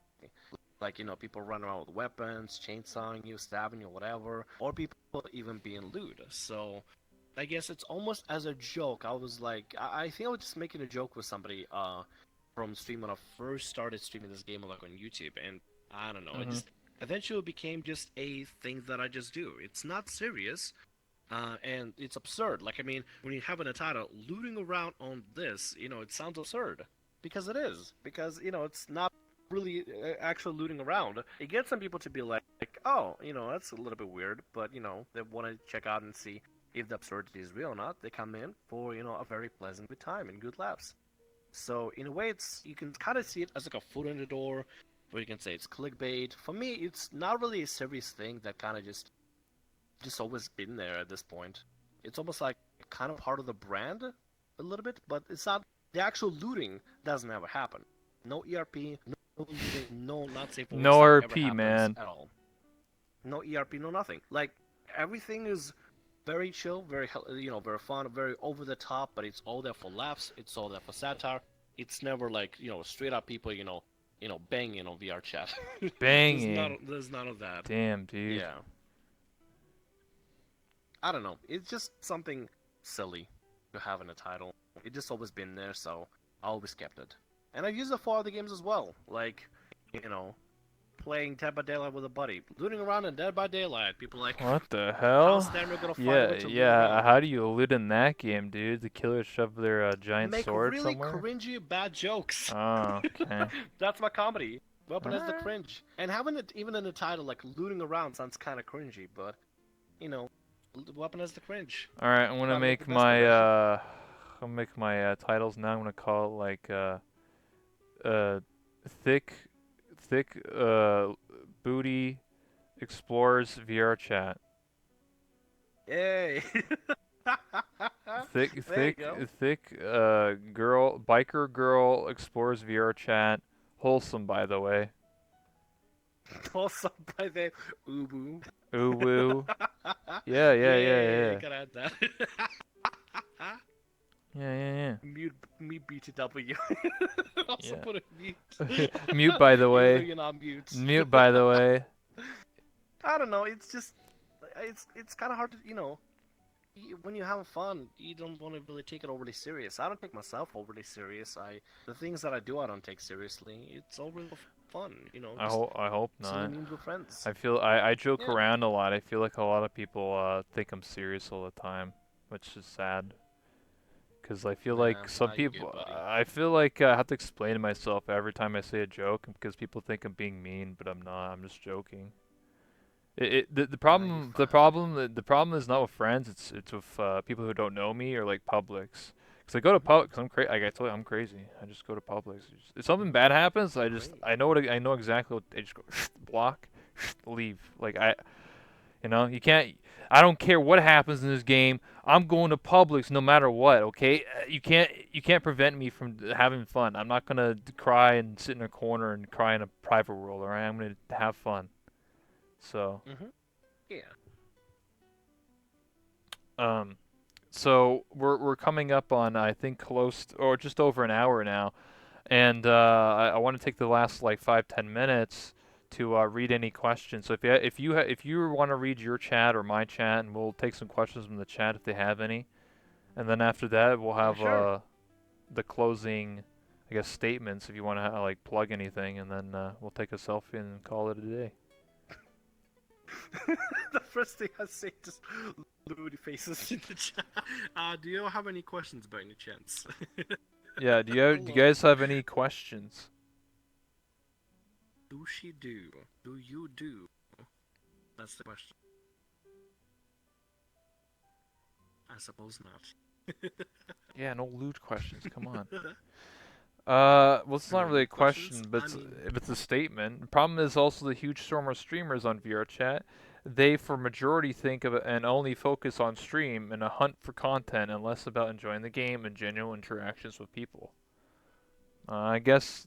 Like people running around with weapons, chainsawing you, stabbing you, whatever, or people even being lewd. So I guess it's almost as a joke. I was like, I think I was just making a joke with somebody from stream when I first started streaming this game like on YouTube, and I don't know, it Mm-hmm. just eventually became just a thing that I just do. It's not serious, and it's absurd. Like I mean, when you have an title looting around on this, it sounds absurd because it is. Because it's not really actually looting around. It gets some people to be like, oh, that's a little bit weird, but they want to check out and see if the absurdity is real or not. They come in for a very pleasant good time and good laughs. So in a way, it's you can kind of see it as like a foot in the door, or you can say it's clickbait. For me, it's not really a serious thing that kind of just always been there at this point. It's almost like kind of part of the brand a little bit, but it's not the actual looting doesn't ever happen. No ERP, no looting, no not safe for work No stuff ever RP, happens man. at all. No ERP, no nothing. Like everything is very chill, very fun, very over the top, but it's all there for laughs. It's all there for satire. It's never like straight up people banging on VR chat. Banging. There's none of that. Damn, dude. Yeah, I don't know. It's just something silly to have in a title. It just always been there, so I always kept it. And I've used it for other games as well, like you know playing Dead by Daylight with a buddy, looting around in Dead by Daylight. People like, What the how's hell? Thamriyell gonna find a way Yeah, to loot yeah. around? How do you loot in that game, dude? The killer shove their giant Make sword really somewhere? cringy bad jokes. Oh, okay. That's my comedy. Weapon as the Alright. cringe. And having it even in the title, like looting around, sounds kind of cringy, but you know, weapon as the cringe. Alright, I'm gonna Gotta make the make best of my it. titles now. I'm gonna call it like uh thick thick booty explores VR chat. Yay! Thick There you thick go. thick girl biker girl explores VR chat. Wholesome, by the way. Also by the Ubu. Ooh woo. Yeah, yeah, yeah, Yay! yeah. Gotta add that. Yeah, yeah, Mute me BTW. Also yeah. put a mute. Yeah. Mute, by the Even though way. you're not mute. Mute, by the way. I don't know. It's just it's kind of hard to when you're having fun, you don't want to really take it overly serious. I don't take myself overly serious. The things that I do, I don't take seriously. It's all real fun, just I hope silly not. memes with friends. I joke Yeah, around a lot. I feel like a lot of people think I'm serious all the time, which is sad. Cause I feel nah, like some nah, you're good, people, buddy. I feel like I have to explain to myself every time I say a joke because people think I'm being mean, but I'm not. I'm just joking. The Nah, you're problem fine. the problem is not with friends. It's with people who don't know me or like publics. Cause I go to public. Cause I'm crazy. Like I told you, I'm crazy. I just go to publics. If something bad happens, Great. I know exactly what I just go block, leave. Like you can't. I don't care what happens in this game. I'm going to Publix no matter what. Okay, you can't prevent me from having fun. I'm not gonna cry and sit in a corner and cry in a private world. All right, I'm gonna have fun. So Mhm. Yeah. um, so we're coming up on I think close or just over an hour now, and I want to take the last like 5-10 minutes to read any questions. So if you want to read your chat or my chat, and we'll take some questions from the chat if they have any, and then after that we'll have Sure. the closing I guess statements if you want to like plug anything, and then we'll take a selfie and call it a day. The first thing I say just Ludi faces in the chat. Do you have any questions by any chance? Yeah. Do you Hello. guys have any questions? Do she do? Do you do? That's the question. I suppose not. Yeah. No lewd questions. Come on. No Well, it's not really a lewd questions. question, but I mean, it's a statement. The problem is also the huge storm of streamers on VR chat. They, for majority, think of it and only focus on stream and a hunt for content, and less about enjoying the game and genuine interactions with people. I guess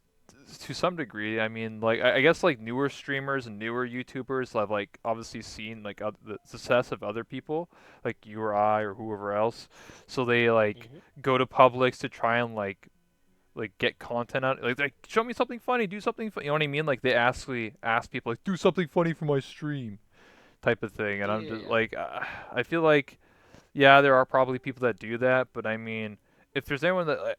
to some degree, I mean, like I guess like newer streamers and newer YouTubers have like obviously seen like the success of other people, like you or I or whoever else, so they like hmm go to Publix to try and like get content out, like show me something funny, do something you know what I mean, like they actually ask people like do something funny for my stream type of thing, and I'm just yeah. like I feel like yeah there are probably people that do that, but I mean if there's anyone that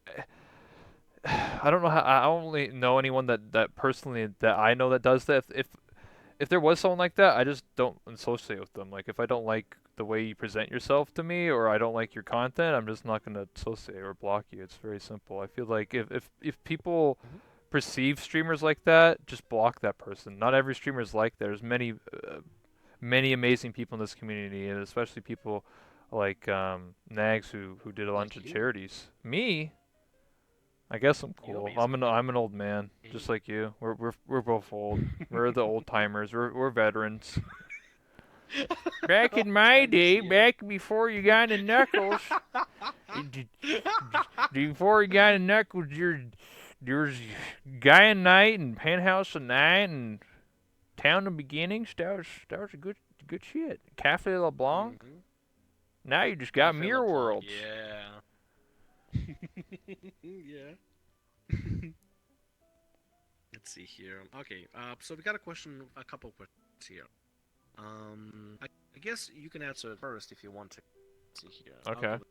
I don't know how I don't really know anyone that personally that I know that does that. If there was someone like that, I just don't associate with them. Like if I don't like the way you present yourself to me or I don't like your content, I'm just not gonna associate or block you. It's very simple. I feel like if people hmm perceive streamers like that, just block that person. Not every streamer is like that. There's many amazing people in this community, and especially people like Nags who did a bunch Like of you. charities. Me, I guess I'm You cool. basically. I'm an old man, just like you. We're both old. We're the old timers. We're veterans. Back in Old my timers day, here. back before you got the knuckles, before you got the knuckles, there's Guy and Night and Penthouse of Night and Town of Beginnings. That was a good shit. Cafe LeBlanc. hmm Now you just got Cafe Mirror LeBlanc, Worlds. yeah. Yeah. Let's see here. Okay, so we got a couple of questions here. I guess you can answer it first if you want to. Let's see here. I'll Okay. go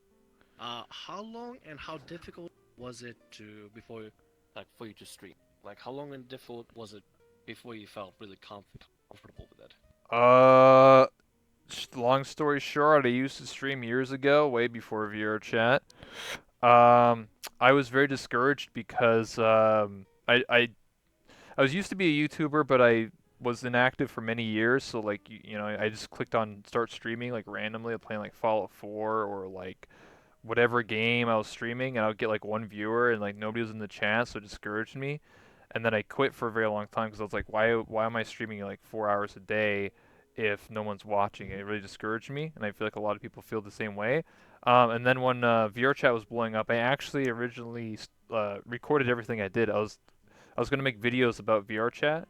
with, how long and how difficult was it to before, like, for you to stream? Like, how long and difficult was it before you felt really comfortable with it? Uh, long story short, I used to stream years ago, way before VR chat. I was very discouraged because I was used to be a YouTuber, but I was inactive for many years. So like you know, I just clicked on start streaming like randomly, playing like Fallout 4 or like whatever game I was streaming, and I would get like one viewer, and like nobody was in the chat, so it discouraged me. And then I quit for a very long time because I was like, why am I streaming like 4 hours a day if no one's watching? hmm It really discouraged me, and I feel like a lot of people feel the same way. And then when VR chat was blowing up, I actually originally recorded everything I did. I was gonna make videos about VR chat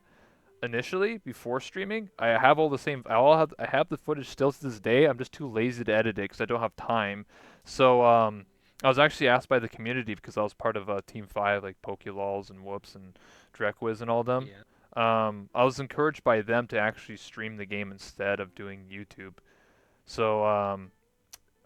initially before streaming. I have all the same. I have the footage still to this day. I'm just too lazy to edit it because I don't have time. So I was actually asked by the community because I was part of Team Five, like PokeLols and Whoops and Drekwiz and all them. Yeah. I was encouraged by them to actually stream the game instead of doing YouTube. So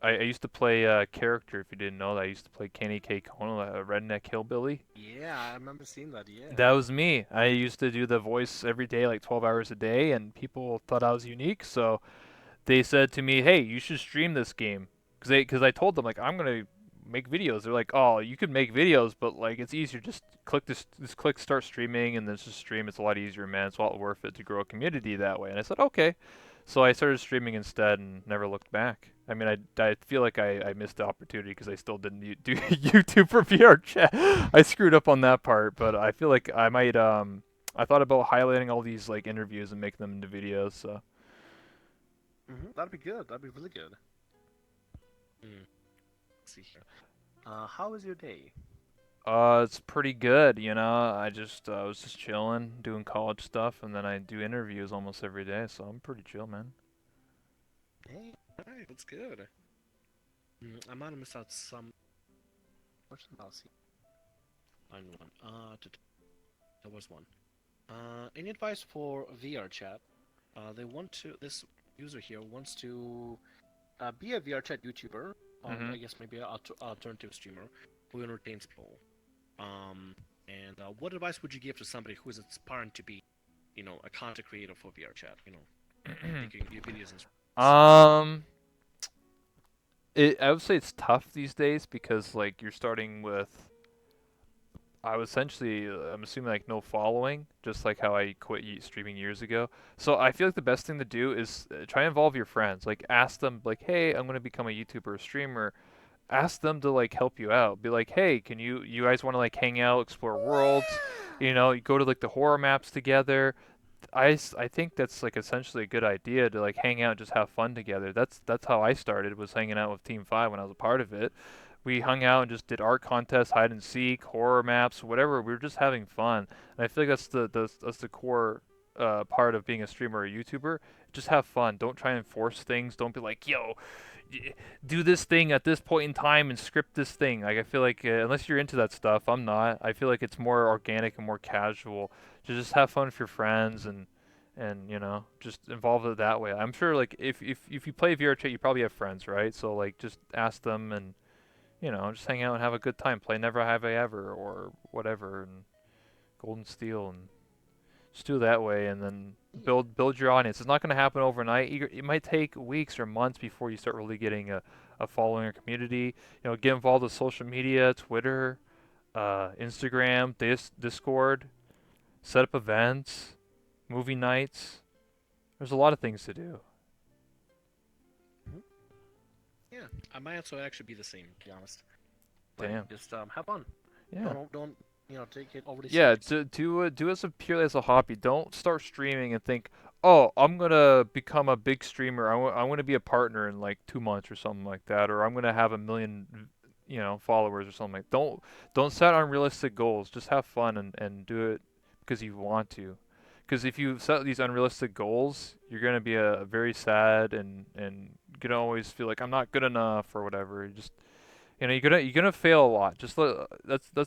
I used to play a character. If you didn't know that, I used to play Kenny K. Kono, a redneck hillbilly. Yeah, I remember seeing that. Yeah. That was me. I used to do the voice every day, like 12 hours a day, and people thought I was unique. So they said to me, "Hey, you should stream this game." Because I told them like I'm gonna make videos. They're like, "Oh, you could make videos, but like it's easier. Just click just click start streaming, and then just stream. It's a lot easier, man. It's a lot worth it to grow a community that way." And I said, "Okay." So I started streaming instead and never looked back. I mean, I feel like I missed the opportunity because I still didn't do YouTube for VR chat. I screwed up on that part, but I feel like I might I thought about highlighting all these like interviews and making them into videos. So That'd be good. That'd be really good. Mm. Let's see here. How was your day? it's pretty good, you know. I was just chilling, doing college stuff, and then I do interviews almost every day. So I'm pretty chill, man. Hey, alright, that's good. I might have missed out some. What's the mouse? Find one. There was one. Any advice for VR chat? They want to. This user here wants to be a VR chat YouTuber, or I Mhm. guess maybe an alternative streamer who entertains people. And what advice would you give to somebody who is aspiring to be, a content creator for VR chat? Making videos and streams. um, I would say it's tough these days because like you're starting with I was essentially, I'm assuming like no following, just like how I quit streaming years ago. So I feel like the best thing to do is try and involve your friends. Like ask them, like, hey, I'm gonna become a YouTuber or streamer. Ask them to like help you out. Be like, hey, can you guys want to like hang out, explore worlds? You go to like the horror maps together. I think that's like essentially a good idea to like hang out and just have fun together. That's how I started was hanging out with Team 5 when I was a part of it. We hung out and just did art contests, hide and seek, horror maps, whatever. We were just having fun. And I feel like that's the core part of being a streamer or a YouTuber. Just have fun. Don't try and force things. Don't be like, yo, do this thing at this point in time and script this thing. Like I feel like unless you're into that stuff, I'm not. I feel like it's more organic and more casual. To just have fun with your friends and just involve it that way. I'm sure like if you play VR chat, you probably have friends, right? So like just ask them and just hang out and have a good time. Play Never Have I Ever or whatever and Golden Steel and just do it that way and then Yeah. build your audience. It's not going to happen overnight. It might take weeks or months before you start really getting a following or community. Get involved with social media, Twitter, Instagram, Discord, set up events, movie nights. There's a lot of things to do. Mhm. Yeah. My answer would actually be the same, to be honest. Like, Damn. just have fun. Yeah. Don't take it overly Yeah, serious. do as a purely as a hobby. Don't start streaming and think, "Oh, I'm gonna become a big streamer. I'm gonna be a partner in like 2 months or something like that, or I'm gonna have a million, followers or something like." Don't set unrealistic goals. Just have fun and do it because you want to. Because if you set these unrealistic goals, you're gonna be a very sad and gonna always feel like I'm not good enough or whatever. You're gonna fail a lot. That's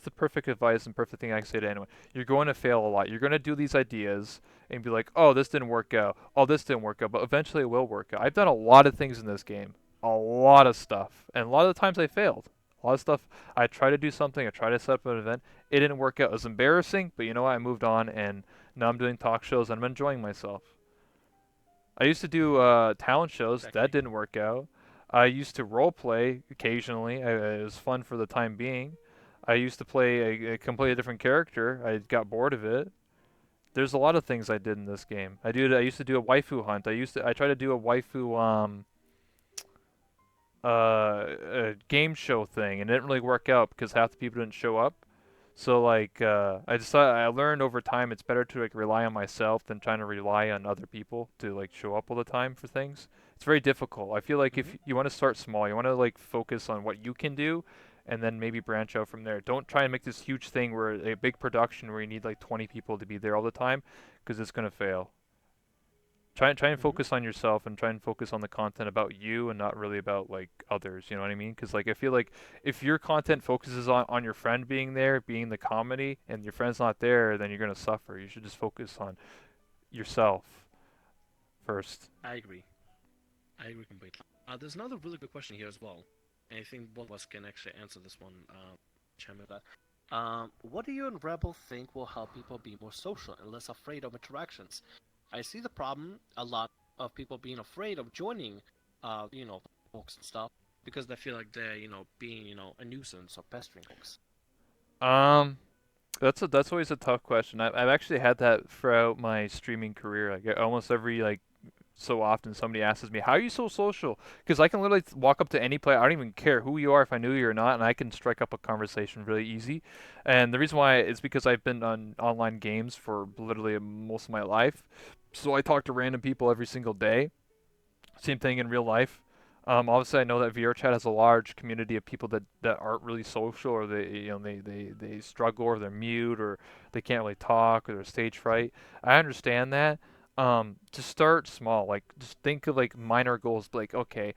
the perfect advice and perfect thing I can say to anyone. You're going to fail a lot. You're gonna do these ideas and be like, oh, this didn't work out. Oh, this didn't work out. But eventually it will work out. I've done a lot of things in this game, a lot of stuff, and a lot of the times I failed. A lot of stuff. I tried to do something. I tried to set up an event. It didn't work out. It was embarrassing, but you know what? I moved on, and now I'm doing talk shows and I'm enjoying myself. I used to do talent shows. That Exactly. didn't work out. I used to role play occasionally. It was fun for the time being. I used to play a completely different character. I got bored of it. There's a lot of things I did in this game. I used to do a waifu hunt. I tried to do a waifu a game show thing, and it didn't really work out because half the people didn't show up. So like I learned over time it's better to like rely on myself than trying to rely on other people to like show up all the time for things. It's very difficult. I feel like Hmm. if you want to start small, you want to like focus on what you can do and then maybe branch out from there. Don't try and make this huge thing where a big production where you need like 20 people to be there all the time because it's going to fail. Try and Hmm. focus on yourself and try and focus on the content about you and not really about like others, you know what I mean? Cuz like I feel like if your content focuses on your friend being there, being the comedy and your friend's not there, then you're going to suffer. You should just focus on yourself first. I agree. I agree completely. There's another really good question here as well. And I think both of us can actually answer this one. Chime with that. What do you and Rebel think will help people be more social and less afraid of interactions? I see the problem a lot of people being afraid of joining, folks and stuff because they feel like they're, being, a nuisance or pestering folks. Um that's always a tough question. I've actually had that throughout my streaming career. Like almost every like so often somebody asks me, "How are you so social?" Because I can literally walk up to any player. I don't even care who you are, if I knew you or not, and I can strike up a conversation really easy. And the reason why is because I've been on online games for literally most of my life, so I talk to random people every single day. Same thing in real life. Obviously, I know that VRChat has a large community of people that aren't really social, or they struggle, or they're mute, or they can't really talk, or they're stage fright. I understand that. To start small, like just think of like minor goals, like okay,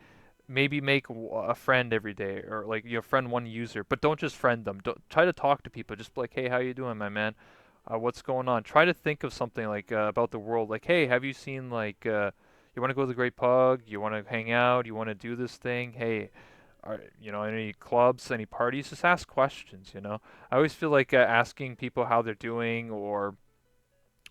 maybe make a friend every day, or like friend one user, but don't just friend them. Don't try to talk to people. Just be like, hey, how you doing, my man? What's going on? Try to think of something like about the world, like hey, have you seen like you want to go to the Great Pug? You want to hang out? You want to do this thing? Hey, any clubs, any parties, just ask questions. I always feel like asking people how they're doing, or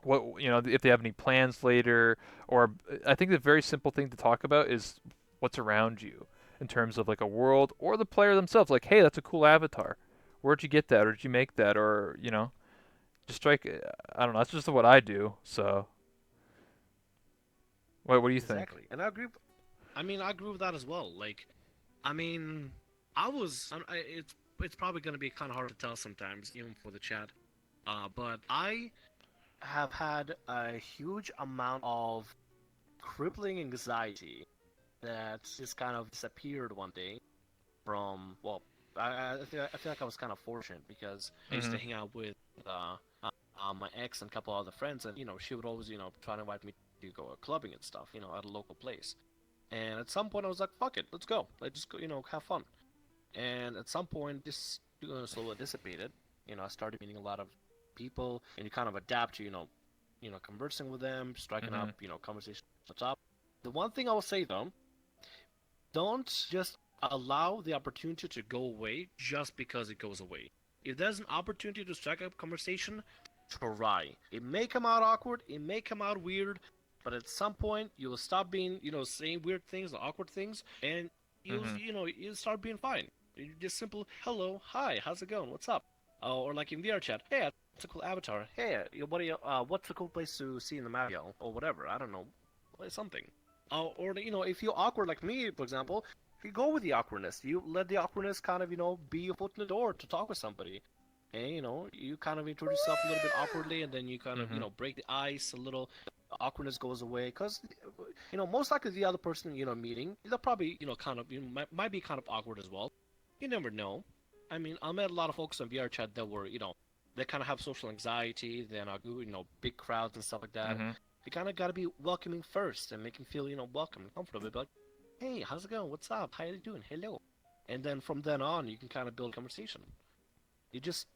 if they have any plans later, or I think the very simple thing to talk about is what's around you in terms of like a world or the player themselves. Like, hey, that's a cool avatar. Where'd you get that, or did you make that, or just strike. I don't know. That's just what I do. So, what do you think? Exactly, and I agree. I mean, I agree with that as well. Like, I mean, I was. It's probably gonna be kind of hard to tell sometimes, even for the chat. But I have had a huge amount of crippling anxiety that just kind of disappeared one day from, well, I feel like I was kind of fortunate because I used to Mhm. hang out with my ex and a couple other friends, and she would always try to invite me to go clubbing and stuff, at a local place. And at some point I was like, fuck it, let's go, let's just go, have fun. And at some point this slowly dissipated. I started meeting a lot of people, and you kind of adapt to conversing with them, striking up Mhm. conversation on top. The one thing I will say though, don't just allow the opportunity to go away just because it goes away. If there's an opportunity to strike up conversation, try. It may come out awkward, it may come out weird, but at some point you'll stop being, saying weird things, awkward things, and Mhm. you'll start being fine. You just simple hello, hi, how's it going, what's up? Or like in VR chat, hey, that's a cool avatar. Hey, what's a cool place to see in the map, or whatever. I don't know, something. Or if you're awkward like me, for example, you go with the awkwardness. You let the awkwardness kind of be a foot in the door to talk with somebody, and you kind of introduce yourself a little bit awkwardly, and then you kind of Mhm. break the ice a little. The awkwardness goes away because most likely the other person meeting, they'll probably kind of might be kind of awkward as well. You never know. I mean, I met a lot of folks on VR chat that were they kind of have social anxiety. They're not good, big crowds and stuff like that. Mhm. You kind of got to be welcoming first and make them feel welcome and comfortable. Be like, hey, how's it going? What's up? How you doing? Hello. And then from then on, you can kind of build a conversation. You just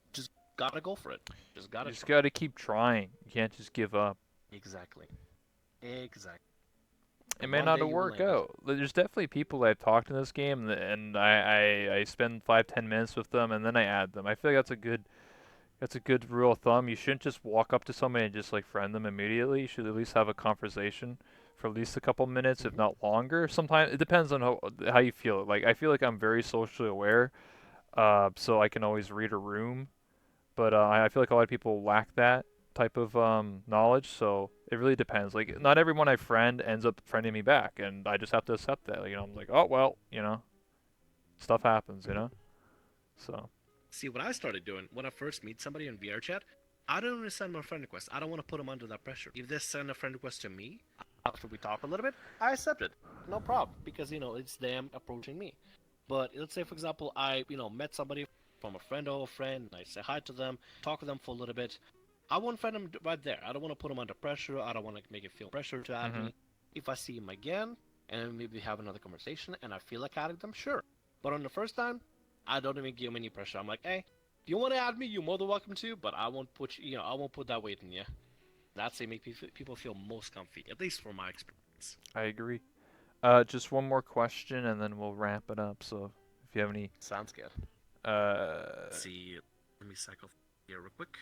gotta go for it. Just You gotta just try. got to keep trying. You can't just give up. Exactly. Exactly. It And may one not day you will work land it. out. There's definitely people I've talked in this game, and I spend 5-10 minutes with them, and then I add them. I feel like that's a good rule of thumb. You shouldn't just walk up to somebody and just like friend them immediately. You should at least have a conversation for at least a couple minutes, if Hmm. not longer. Sometimes it depends on how you feel. Like I feel like I'm very socially aware, so I can always read a room. But I feel like a lot of people lack that type of knowledge. So it really depends. Like Hmm. not everyone I friend ends up friending me back, and I just have to accept that. I'm like, oh well, stuff happens. Hmm. So. See, what I started doing when I first meet somebody in VR chat, I don't want to send them a friend request. I don't want to put them under that pressure. If they send a friend request to me after we talk a little bit, I accept it. No problem, because it's them approaching me. But let's say, for example, I met somebody from a friend or a friend, and I say hi to them, talk to them for a little bit. I want to friend them right there. I don't want to put them under pressure. I don't want to make it feel pressure to add Mhm. me. If I see them again and maybe have another conversation and I feel like adding them, sure. But on the first time, I don't even give them any pressure. I'm like, hey, if you want to add me, you're more than welcome to, but I won't put I won't put that weight in you. That's it make people feel most comfy, at least from my experience. I agree. Just one more question, and then we'll wrap it up. So, if you have any, Sounds good. uh, Let's see, let me cycle here real quick.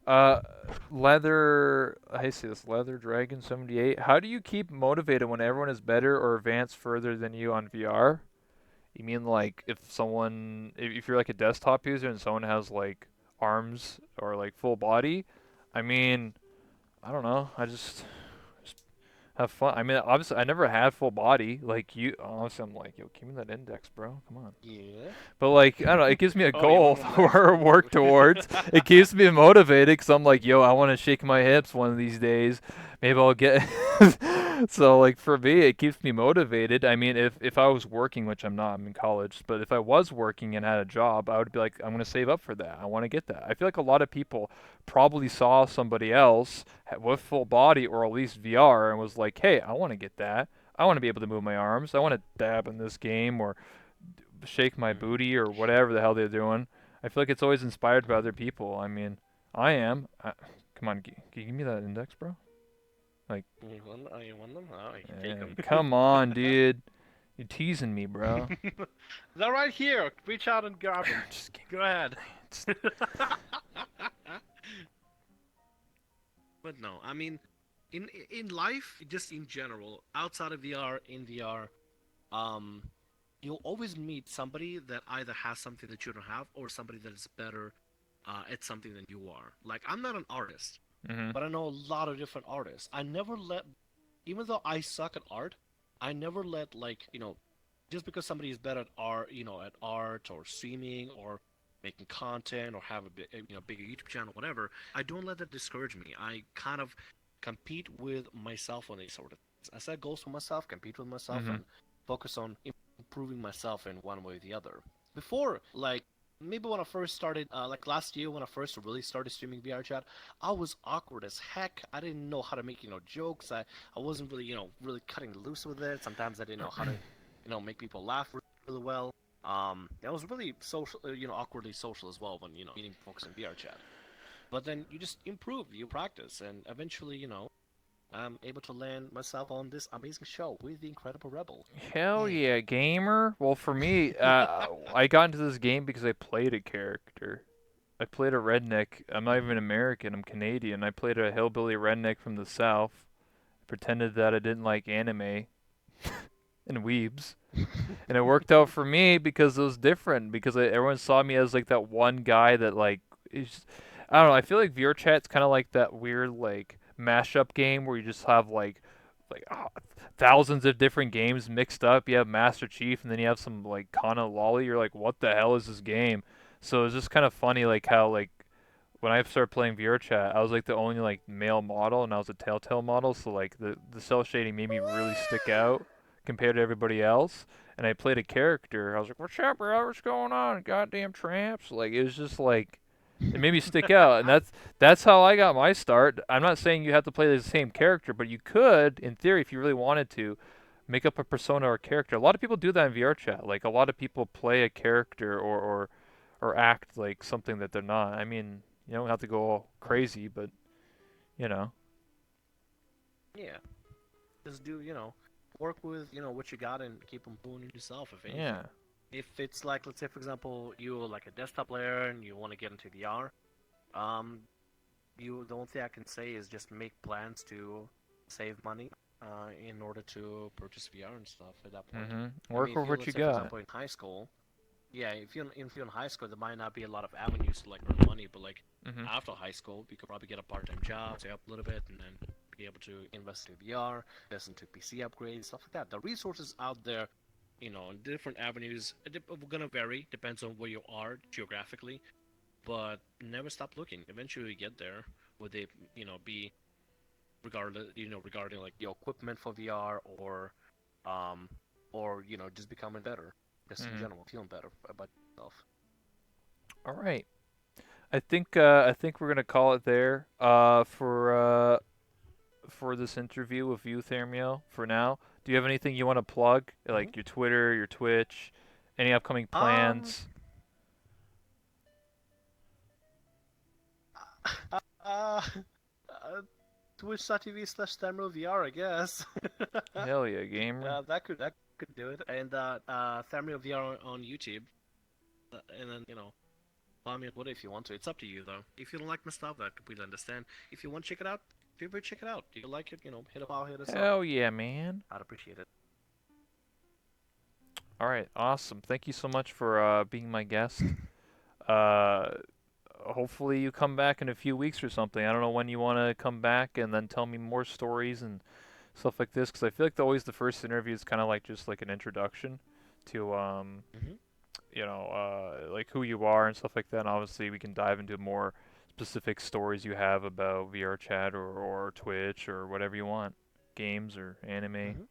uh, leather, I say this, leather dragon 78. How do you keep motivated when everyone is better or advanced further than you on VR? You mean like if you're like a desktop user and someone has like arms or like full body? I mean, I don't know. I just have fun. I mean, obviously, I never had full body. Like you, honestly, I'm like, yo, give me that index, bro. Come on. Yeah. But like, I don't know. It gives me a Oh, you goal want one next? to work towards. It keeps me motivated because I'm like, yo, I want to shake my hips one of these days. Maybe I'll get. So like for me, it keeps me motivated. I mean, if I was working, which I'm not, I'm in college, but if I was working and had a job, I would be like, I'm gonna save up for that. I want to get that. I feel like a lot of people probably saw somebody else with full body or at least VR and was like, hey, I want to get that. I want to be able to move my arms. I want to dab in this game or shake my Hmm. booty or whatever the hell they're doing. I feel like it's always inspired by other people. I mean, I am. Come on, can you give me that index, bro? Like, You want them? Oh, you want them? Oh, you can take them. come on, dude. You're teasing me, bro. They're right here. Reach out and grab them. Just kidding. Go ahead. But no, I mean, in life, just in general, outside of VR, in VR, um, you'll always meet somebody that either has something that you don't have, or somebody that is better at something than you are. Like, I'm not an artist, Mhm. but I know a lot of different artists. I never let, even though I suck at art, I never let, like, just because somebody is better at art, at art or streaming or making content or have a big, bigger YouTube channel, whatever. I don't let that discourage me. I kind of compete with myself on these sort of things. I set goals for myself, compete with myself, Mhm. and focus on improving myself in one way or the other. Before, like, maybe when I first started, like last year when I first really started streaming VR chat, I was awkward as heck. I didn't know how to make, jokes. I wasn't really, really cutting loose with it. Sometimes I didn't know how to, make people laugh really well. I was really social, awkwardly social as well when, meeting folks in VR chat. But then you just improve, you practice, and eventually, I'm able to land myself on this amazing show with the Incredible Rebel. Hell Yeah. yeah, gamer. Well, for me, I got into this game because I played a character. I played a redneck. I'm not Mm-hmm. even American. I'm Canadian. I played a hillbilly redneck from the South. Pretended that I didn't like anime and weebs, and it worked out for me because it was different. Because everyone saw me as like that one guy that like is. I don't know. I feel like VR chat's kind of like that weird like mashup game where you just have like thousands of different games mixed up. You have Master Chief, and then you have some like Kana Lolly. You're like, what the hell is this game? So it's just kind of funny, like how like when I started playing VR chat, I was like the only like male model, and I was a Telltale model. So like the cell shading made me really stick out compared to everybody else. And I played a character. I was like, "What's up, bro? What's going on? Goddamn tramps!" Like it was just like it made me stick out, and that's how I got my start. I'm not saying you have to play the same character, but you could, in theory, if you really wanted to, make up a persona or a character. A lot of people do that in VR chat. Like a lot of people play a character or act like something that they're not. I mean, you don't have to go all crazy, but you know. Yeah. Just do, work with, what you got and keep improving yourself, if anything. Yeah. If it's like, let's say, for example, you're like a desktop player and you want to get into VR, um, the only thing I can say is just make plans to save money in order to purchase VR and stuff at that point. I mean, Work if with you, what let's you say, for got. example, in high school, yeah, if you're in high school, there might not be a lot of avenues to like earn money, but like Mhm. after high school, you could probably get a part-time job, save up a little bit, and then be able to invest in VR, invest into PC upgrades, stuff like that. The resources out there, in different avenues, are gonna vary, depends on where you are geographically, but never stop looking. Eventually, you get there. Would they, be regarding like the equipment for VR um, or just becoming better, just in Mhm. general, feeling better about yourself. All right. I think we're gonna call it there. For this interview with you, Thamriyell. For now, do you have anything you want to plug, Hmm. like your Twitter, your Twitch, any upcoming Um, plans? uh, uh, Twitch.tv/ThamrillVR, I guess. Hell yeah, gamer. that could do it. And ThamrillVR on YouTube, and then follow me on Twitter if you want to. It's up to you though. If you don't like my stuff, I completely understand. If you want to check it out, feel free to check it out. If you like it, hit up, I'll hit us up. Hell yeah, man. I'd appreciate it. All right, awesome. Thank you so much for being my guest. Uh, hopefully you come back in a few weeks or something. I don't know when you want to come back and then tell me more stories and stuff like this, because I feel like always the first interview is kind of like just like an introduction to Hmm. like who you are and stuff like that. And obviously we can dive into more specific stories you have about VR chat or Twitch or whatever you want, games or anime. Hmm.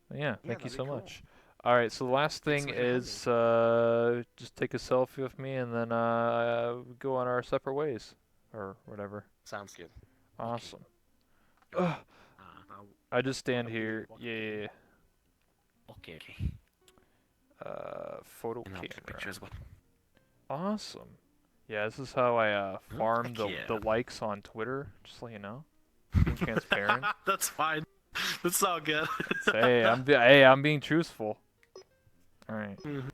But yeah, Yeah, thank you that'd be so cool. much. All right, so the last Thanks thing so much for having me. is just take a selfie with me and then go on our separate ways or whatever. Sounds good. Okay. Awesome. Go ahead. Ugh, I'll, I just stand I'll be here. walking with you. Yeah. Okay, okay. Photo And I'll take a camera. picture as well. Awesome. Yeah, this is how I farm Heck the yeah. likes on Twitter. Just so you know, being transparent. That's fine. It's all good. Hey, I'm being truthful. All right. Mhm.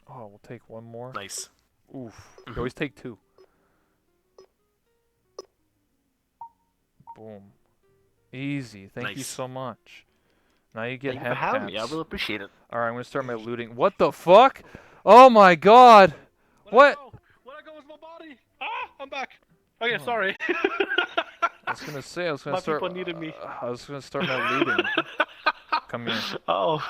Oh, we'll take one more. Nice. Oof. You Mhm. always take two. Boom. Easy. Thank you Nice. so much. Now you get Thank you for hem having me. I hats. really appreciate it. Alright, I'm gonna start my looting. What the fuck? Oh my god! What? Where'd I go with my body? Ah, I'm back. Okay, Oh. sorry. I was gonna say, I was gonna My start. people needed me. I was gonna start my looting. Come here. Oh.